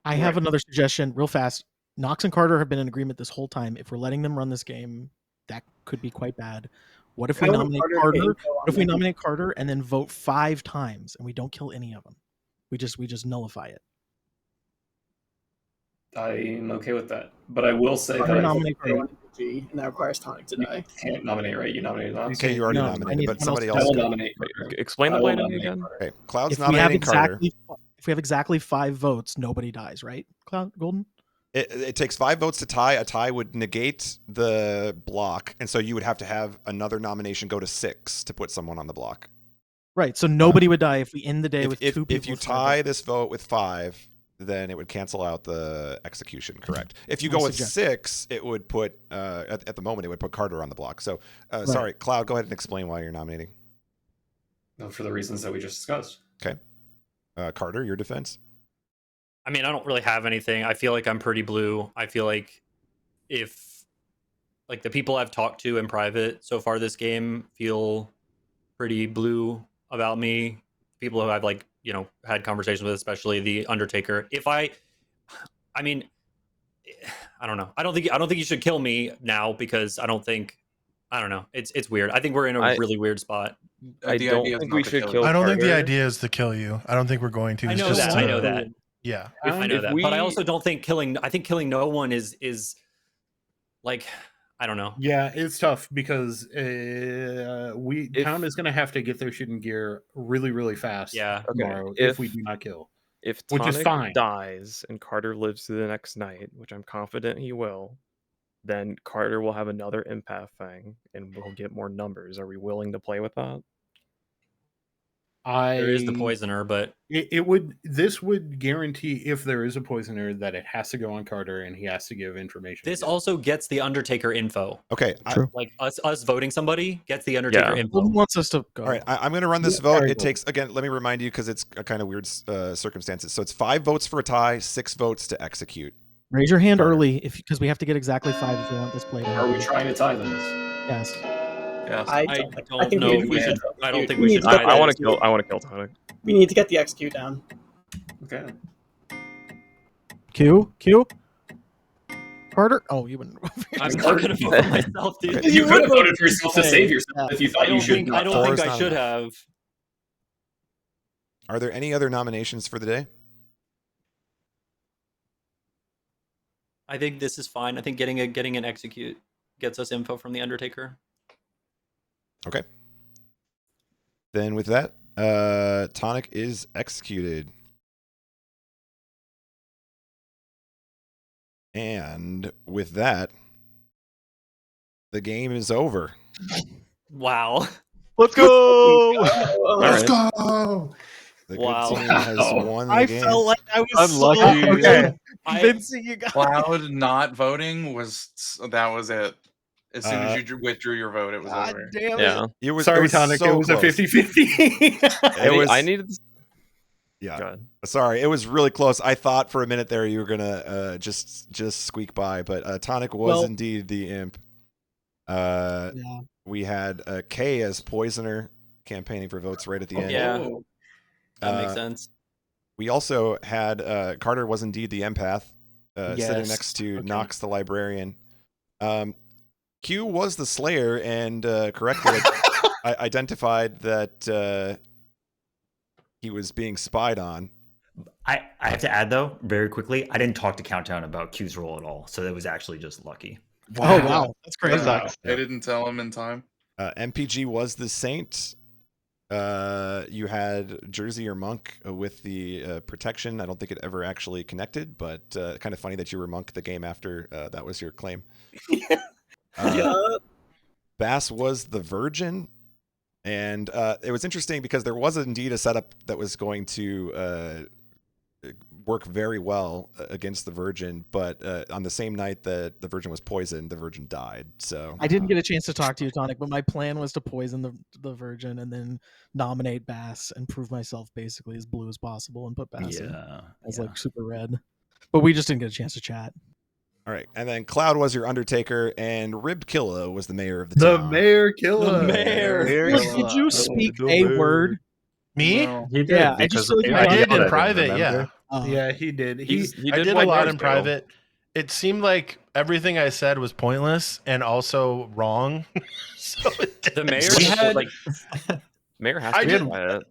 I have another suggestion real fast. Nox and Carter have been in agreement this whole time. If we're letting them run this game, that could be quite bad. What if we nominate Carter? What if we nominate Carter and then vote 5 times and we don't kill any of them? We just nullify it. I'm okay with that. But I will say Carter that I nominate Carter. and that requires Tonic to die. can't nominate, right? You nominated Nox. Okay, you already No, I nominated, need but someone somebody I else. will could. nominate Carter. Explain the I will play to me nominate again. Carter. Okay, Cloud's If we have nominating Carter. exactly 5 votes, nobody dies, right? Cloud Golden. It takes 5 votes to tie. A tie would negate the block, and so you would have to have another nomination go to 6 to put someone on the block. Right. So nobody would die if we end the day with 2 people. If you with 5 tie votes. this vote with 5, then it would cancel out the execution. Correct. If you My go with suggestion. 6, it would put at the moment it would put Carter on the block. So sorry, Cloud. Go ahead and explain why you're nominating. No, for the reasons that we just discussed. Okay, Carter, your defense. I mean, I don't really have anything. I feel like I'm pretty blue. I feel like if like the people I've talked to in private so far this game feel pretty blue about me. People who I've had conversations with, especially the Undertaker. I mean, I don't know. I don't think you should kill me now because I don't know. It's weird. I think we're in a really weird spot. I don't think we should kill I don't think the Carter. idea is to kill you. I don't think we're going to. I It's know just that. to- I know that. Yeah. I know if that. we- But I also don't think killing. I think killing no one is like, I don't know. Yeah, it's tough because town is going to have to get their shit in gear really, really fast. Yeah. Tomorrow if we do not kill. If Which is Tonic fine. dies and Carter lives to the next night, which I'm confident he will, then Carter will have another empath thing and we'll get more numbers. Are we willing to play with that? There is the poisoner, but this would guarantee if there is a poisoner that it has to go on Carter and he has to give information. this also gets the Undertaker info. Okay. True. Like us voting somebody gets the Undertaker info. Golden wants us to go. All right, I'm going to run this Yeah, vote. very It good. takes, again, let me remind you because it's a kind of weird circumstances. So it's 5 votes for a tie, 6 votes to execute. Raise your hand Carter. early because we have to get exactly 5 if we want this play to Are happen. we trying to tie this? Yes. Yes. I I don't, don't think know we if need we to should. get the I don't execute. think We we need should. to get I the want execute. to kill Tonic. We need to get the execute down. Okay. Q. Carter. Oh, you wouldn't. I'm not going to vote for myself, dude. You could have voted for yourself to save yourself if you I thought you don't should. think. I don't Four think is I not should enough. have. Are there any other nominations for the day? I think this is fine. I think getting an execute gets us info from the Undertaker. Okay. Then with that, Tonic is executed. And with that, the game is over. Wow. Let's go! Let's right. go. The Wow. good team has won the I game. felt like I was Unlucky. so Okay. convincing you guys. Cloud not voting that was it. As soon as you withdrew your vote, it was God over. damn Yeah. it. It Sorry, was Tonic. so it was close. a 50-50. It was. I needed. Yeah. Go ahead. Sorry, it was really close. I thought for a minute there you were gonna just squeak by, but Tonic was Well- indeed the imp. Yeah. We had Kay as poisoner campaigning for votes right at the end. Yeah. Oh. That makes Uh, sense. We also had Carter was indeed the empath, sitting Yes. next to Okay. Nox the librarian. Q was the slayer and correctly identified that he was being spied on. I have to add though, very quickly, I didn't talk to Countdown about Q's role at all, so that was actually just lucky. Oh wow, that's crazy. That sucks. They didn't tell him in time. MPG was the saint. You had Jersey or Monk with the protection. I don't think it ever actually connected, but kind of funny that you were Monk the game after that was your claim. Bass was the virgin, and it was interesting because there was indeed a setup that was going to work very well against the virgin, but on the same night that the virgin was poisoned, the virgin died. So I didn't get a chance to talk to you, Tonic, but my plan was to poison the virgin and then nominate Bass and prove myself basically as blue as possible and put Bass in as like super red. But we just didn't get a chance to chat. all right, and then Cloud was your Undertaker, and Rib Killa was the mayor of the The town. Mayor Killer. The mayor. Did you speak a word? Me? No. He did. Yeah, I because just feel like I I did yelled at in him, private, yeah. remember? Yeah, he did. He I did did what a lot mayors in do. private. It seemed like everything I said was pointless and also wrong. So The mayor We just, had- like Mayor has I to did- be quiet.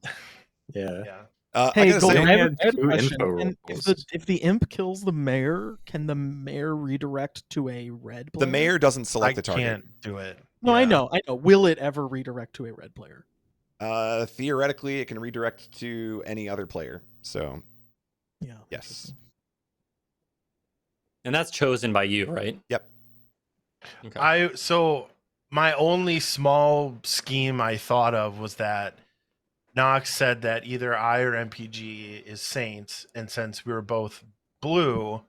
Yeah. yeah. I Hey, gotta Golden, say, I have had a two question. info Can- roles. if the imp kills the mayor, can the mayor redirect to a red player? the mayor doesn't select I the target. can't do it. No, I Yeah. know. Will it ever redirect to a red player? Theoretically, it can redirect to any other player. So Yeah. yes, and that's chosen by you, right? yep. Okay. So my only small scheme I thought of was that Nox said that either I or MPG is Saints, and since we were both blue,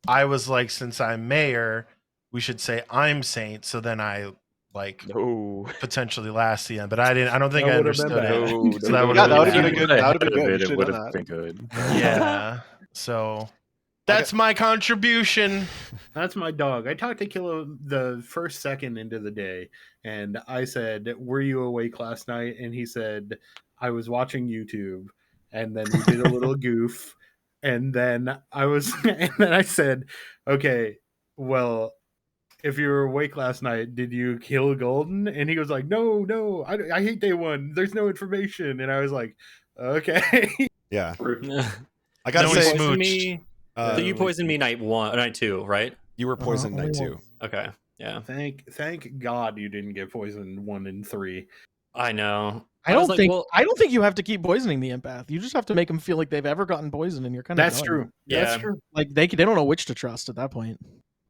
I was like, since I'm mayor, we should say I'm Saint. So then I like No. potentially last the end, but I didn't. I don't think That I would've been understood bad. it. No, So that no, would've Yeah, been that would've been a bad. good. That would have been Ahead of good. You it, should would have done have that. been good. Yeah. So that's my contribution. That's my dog. I talked to Kilo the first second into the day, and I said, "Were you awake last night?" And he said, "I was watching YouTube." And then we did a little goof, and then and then I said, "Okay, well, if you were awake last night, did you kill Golden?" And he was like, "No, I hate day one. There's no information." And I was like, "Okay." Yeah, Rude. I gotta Then we say, poisoned smooched. me. uh, So you poisoned me night 1 or night 2, right? you were poisoned only night one. 2. Okay. Yeah. Thank God you didn't get poisoned 1 and 3. I know. I was don't like, think well, I don't think you have to keep poisoning the empath. You just have to make them feel like they've ever gotten poisoned, and you're kind of That's true. That's Yeah. true. Like they don't know which to trust at that point.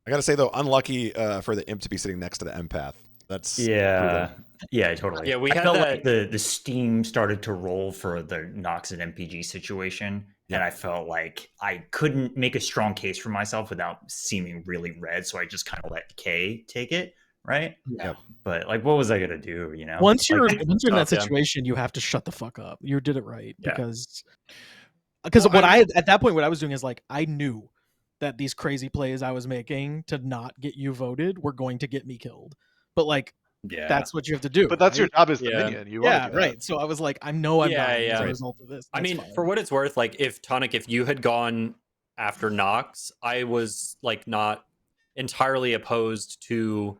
I gotta say though, unlucky for the imp to be sitting next to the empath. That's brutal. Yeah, totally. Yeah, we I had felt that- like the steam started to roll for the Nox and MPG situation, and I felt like I couldn't make a strong case for myself without seeming really red, so I just kind of let K take it, right? Yeah. But like, what was I gonna do? You know, Once you're Like, once you're in that tough, yeah. situation, you have to shut the fuck up. You did it right Yeah. because Well, what I at that point what I was doing is like I knew that these crazy plays I was making to not get you voted were going to get me killed. But like Yeah. that's what you have to do. But that's your right? job as the Yeah. minion. You want Yeah, to do that. right. So I was like, I know I'm Yeah, dying as yeah. a Right. result of this. I That's mean, fine. for what it's worth, like if Tonic, if you had gone after Nox, I was like not entirely opposed to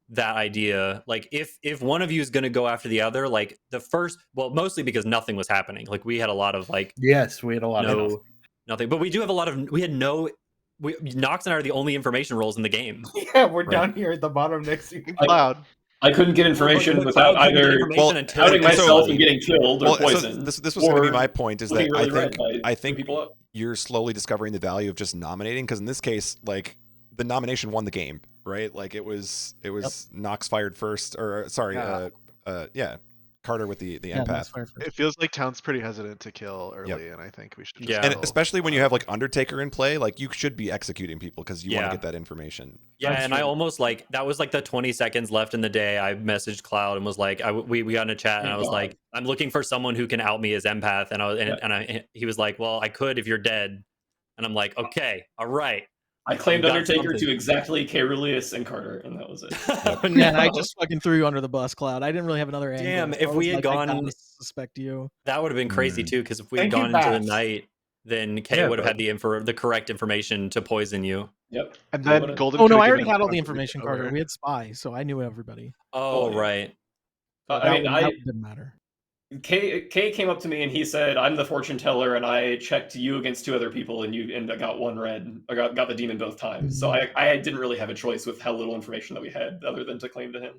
that idea. Like if one of you is going to go after the other, like the first, well, mostly because nothing was happening. Like we had a lot of like Yes, we had a lot of nothing, but we do have a lot of Nox and I are the only information roles in the game. Yeah, we're down here at the bottom next to you. Cloud. I couldn't get information But without Cloud couldn't get either information until outing it was myself somebody. and getting killed or Well, so poisoned. this was going to be or my point. Is looking that really red by I putting think people up. you're slowly discovering the value of just nominating, because in this case, like the nomination won the game, right? Like it was Knox fired first, or sorry, Carter with the empath. It feels like Town's pretty hesitant to kill early, and I think we should just And kill. especially when you have like Undertaker in play, like you should be executing people because you want Yeah. to get that information. Yeah, and I almost like that was like the 20 seconds left in the day. I messaged Cloud and was like, we got in a chat, and I was like, I'm looking for someone who can out me as empath, and he was like, well, I could if you're dead, and I'm like, okay, all right. I claimed You got Undertaker something. to exactly Caeruleus and Carter, and that was it. Man, I just fucking threw you under the bus, Cloud. I didn't really have another angle. Damn, so if I we was had like, I gone, gotta suspect you. that would have been crazy too. Because if we had Thank you, gone into the Bats. night, then Kay Yeah, would have had bud. the correct information to poison you. Yep. And then Golden. Oh no, could've I already given had all Town the to information, recover. Carter. We had spy, so I knew everybody. Oh, yeah. right. So I mean, that didn't matter. Kay came up to me and he said, "I'm the fortune teller, and I checked you against 2 other people, and I got 1 red. I got the demon both times." So I didn't really have a choice with how little information that we had, other than to claim to him.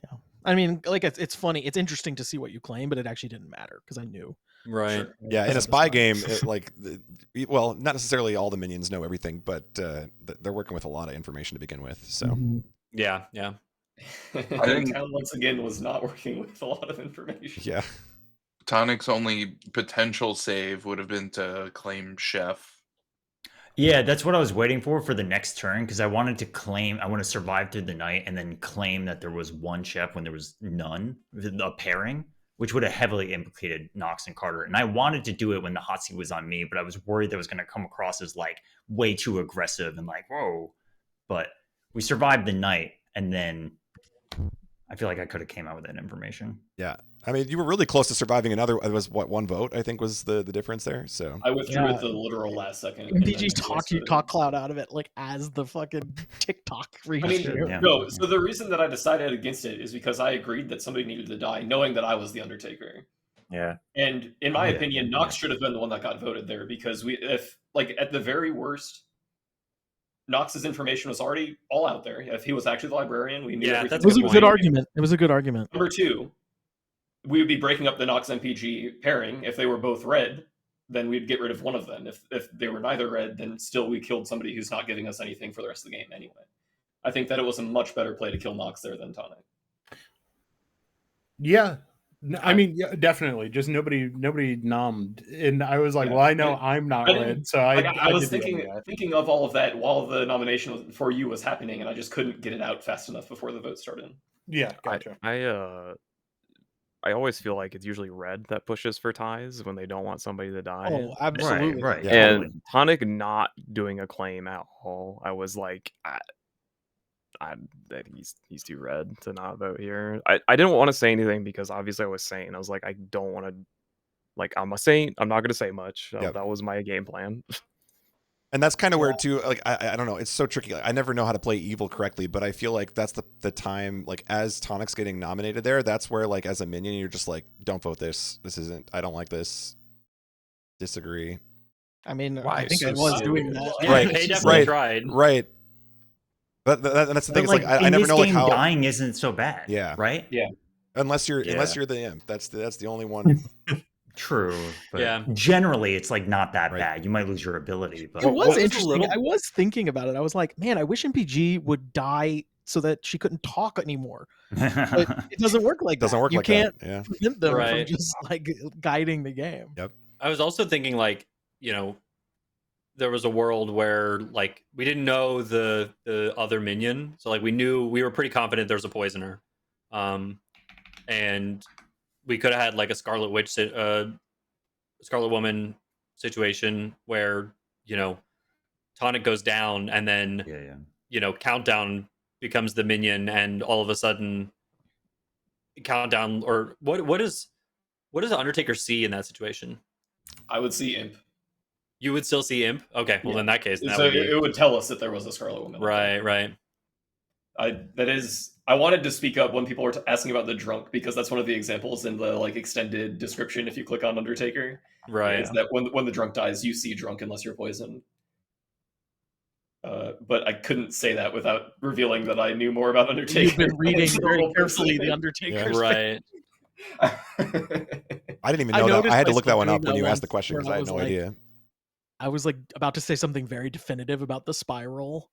Yeah, I mean, like it's funny. It's interesting to see what you claim, but it actually didn't matter because I knew. Right. Sure. Yeah, in a spy game, well, not necessarily all the minions know everything, but they're working with a lot of information to begin with. So Yeah. I think Town once again was not working with a lot of information. yeah, Tonic's only potential save would have been to claim Chef. Yeah, that's what I was waiting for the next turn, because I wanted to claim, I want to survive through the night and then claim that there was 1 chef when there was none, a pairing, which would have heavily implicated Nox and Carter. And I wanted to do it when the hot seat was on me, but I was worried that it was going to come across as like way too aggressive and like, whoa. But we survived the night, and then I feel like I could have came out with that information. yeah. I mean, you were really close to surviving another. It was what, 1 vote, I think, was the difference there. So I withdrew at the literal last second. MPG's talk Cloud out of it, like as the fucking TikTok reached. I mean, you. no. So the reason that I decided against it is because I agreed that somebody needed to die, knowing that I was the Undertaker. Yeah. And in my opinion, Nox should have been the one that got voted there, because if like at the very worst, Nox's information was already all out there. If he was actually the librarian, we knew everything. It was a good argument. It was a good argument. Number 2, we would be breaking up the Nox MPG pairing. If they were both red, then we'd get rid of one of them. If they were neither red, then still we killed somebody who's not giving us anything for the rest of the game anyway. I think that it was a much better play to kill Nox there than Tonic. Yeah. I mean, yeah, definitely. Just nobody nommed, and I was like, Yeah. well, I know I'm not red, so I was did that. thinking of all of that while the nomination for you was happening, and I just couldn't get it out fast enough before the vote started. Yeah, gotcha. I always feel like it's usually red that pushes for ties when they don't want somebody to die. Oh, absolutely. Right. And Tonic not doing a claim at all, I was like, he's too red to not vote here. I didn't want to say anything because obviously I was Saint. I was like, I don't want to, like, I'm a Saint. I'm not going to say much. That was my game plan. And that's kind of where too, like, I don't know, it's so tricky. Like, I never know how to play evil correctly, but I feel like that's the time, like, as Tonic's getting nominated there, that's where, like, as a minion, you're just like, don't vote this. This isn't, I don't like this. Disagree. I mean, Why? I think So I was stupid. doing that. Right. They definitely tried. Right. But that's the thing. But It's like I in never this know like game, how dying isn't so bad. Yeah. Right. Yeah. Unless you're the imp. That's the only one. True. But Yeah. generally, it's like not that bad. You might lose your ability, but It was interesting. I was thinking about it. I was like, man, I wish MPG would die so that she couldn't talk anymore. But it doesn't work like that. You can't prevent them from just like guiding the game. Yep. I was also thinking, like, you know, there was a world where, like, we didn't know the other minion, so like we were pretty confident there's a poisoner, and we could have had like a Scarlet Witch, Scarlet Woman situation where, you know, Tonic goes down and then you know, Countdown becomes the minion, and all of a sudden Countdown, or what does the Undertaker see in that situation? I would see Imp. You would still see Imp? Okay, well, in that case, that so would be... it would tell us that there was a Scarlet Woman. Right. I wanted to speak up when people were asking about the drunk, because that's one of the examples in the like extended description. If you click on Undertaker, is that when the drunk dies, you see drunk unless you're poisoned. But I couldn't say that without revealing that I knew more about Undertaker. You've been reading as a very normal carefully person. the Undertaker's Right. I didn't even I know that. noticed I had to look that myself one doing up when that you asked once the question where because I had no idea. I was like about to say something very definitive about the spy roll,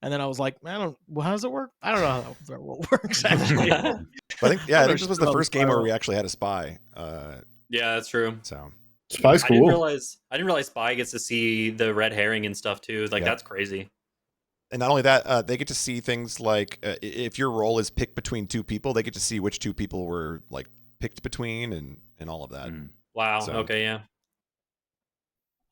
and then I was like, well, how does it work? I don't know how that roll works actually. But I think this was the first game where we actually had a spy. Yeah, that's true. So Spy's I didn't cool. realize Spy gets to see the red herring and stuff too. Like Yep. that's crazy. And not only that, they get to see things like if your role is picked between two people, they get to see which two people were like picked between and all of that. Wow. So- Okay. Yeah.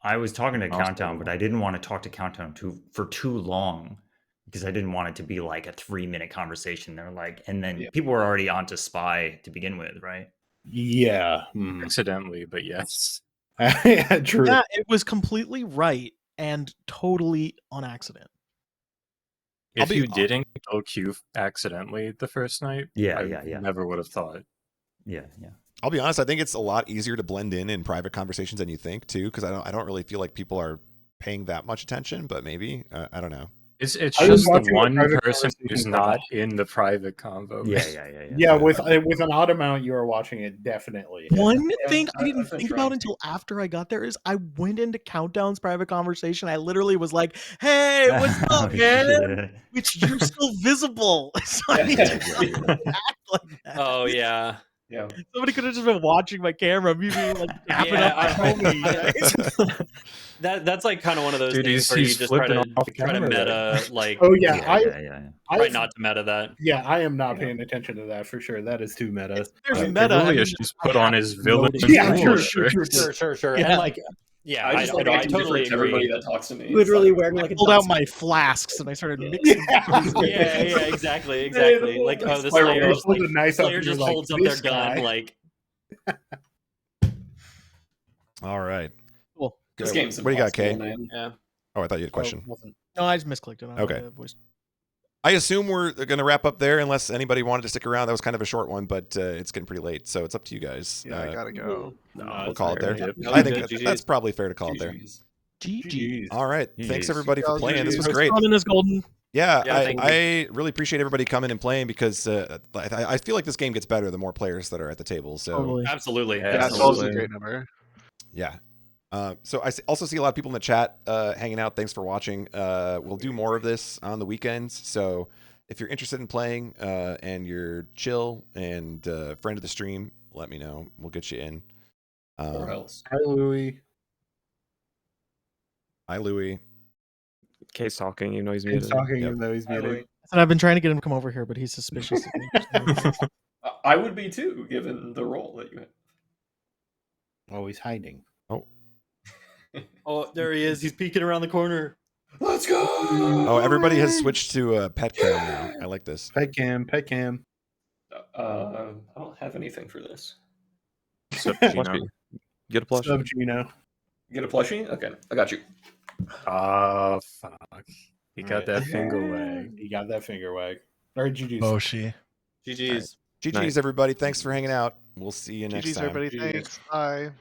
I was talking to Also- Countdown, but I didn't want to talk to Countdown for too long because I didn't want it to be like a 3-minute conversation. They're like, and then people were already onto Spy to begin with, right? Yeah. Accidentally, but yes. Yeah, true. Yeah, it was completely right and totally on accident. If you didn't kill Q accidentally the first night, I never would have thought. Yeah. I'll be honest. I think it's a lot easier to blend in private conversations than you think too, because I don't really feel like people are paying that much attention. But maybe I don't know. It's just the one person who's not in the private convo. Yeah, with an odd amount, you are watching it definitely. One thing I didn't think about until after I got there is I went into Countdown's private conversation. I literally was like, "Hey, what's up, man? Which you're still visible." So I need to act like that. Oh yeah. Yeah. Somebody could have just been watching my camera, me being like tapping Yeah, up my homie. That's like kind of one of those Dude, things where you just try to meta like. Oh yeah, Try not to meta that. Yeah, I am not paying attention to that for sure. That is too meta. There's meta. Julius just put on his villain. Yeah, cool sure. Sure. Yeah. And like, yeah, I just like I acting totally different to everybody agree. that talks to me. Literally It's wearing like a Pulled out dunce my flasks and I started mixing. Yeah, exactly. Like, oh, the Spiral Slayer goes, just, like, "Hold a knife up," Slayer and just you're like, holds up their "This gun, guy." like. All right. Cool. This game's What do you got, Kay? impossible, man. Yeah. Oh, I thought you had a question. No, I just misclicked it. Okay. I assume we're going to wrap up there unless anybody wanted to stick around. That was kind of a short one, but it's getting pretty late, so it's up to you guys. Yeah, I gotta go. We'll call it there. No, I think GG's. that's probably fair to call it there. GG. All right. Thanks GG's. everybody for playing. This was Thanks great. for running this golden. Yeah, Yeah, thank I really appreciate everybody coming and playing because I feel like this game gets better the more players that are at the table. So Totally. Absolutely. Yeah, 12 is a great number. yeah. So I also see a lot of people in the chat hanging out. Thanks for watching. We'll do more of this on the weekends. So if you're interested in playing and you're chill and friend of the stream, let me know. We'll get you in. Or else. Hi, Louie. Hi, Louie. Kay's talking, you know he's He's muted. talking Yep. even though he's muted. And I've been trying to get him to come over here, but he's suspicious. I would be too, given the role that you have. Oh, he's hiding. Oh, there he is. He's peeking around the corner. Let's go. Oh, everybody has switched to pet cam now. I like this. Pet cam. I don't have anything for this. So, Gino, get a plush. Sub Gino. Get a plushie? Okay, I got you. Oh, fuck. He got Right. that finger wag. He got that finger wag. All right, GG's. Moshi. GG's. GG's, Nice. everybody. Thanks for hanging out. We'll see you next GG's, time. everybody. Thanks. Bye.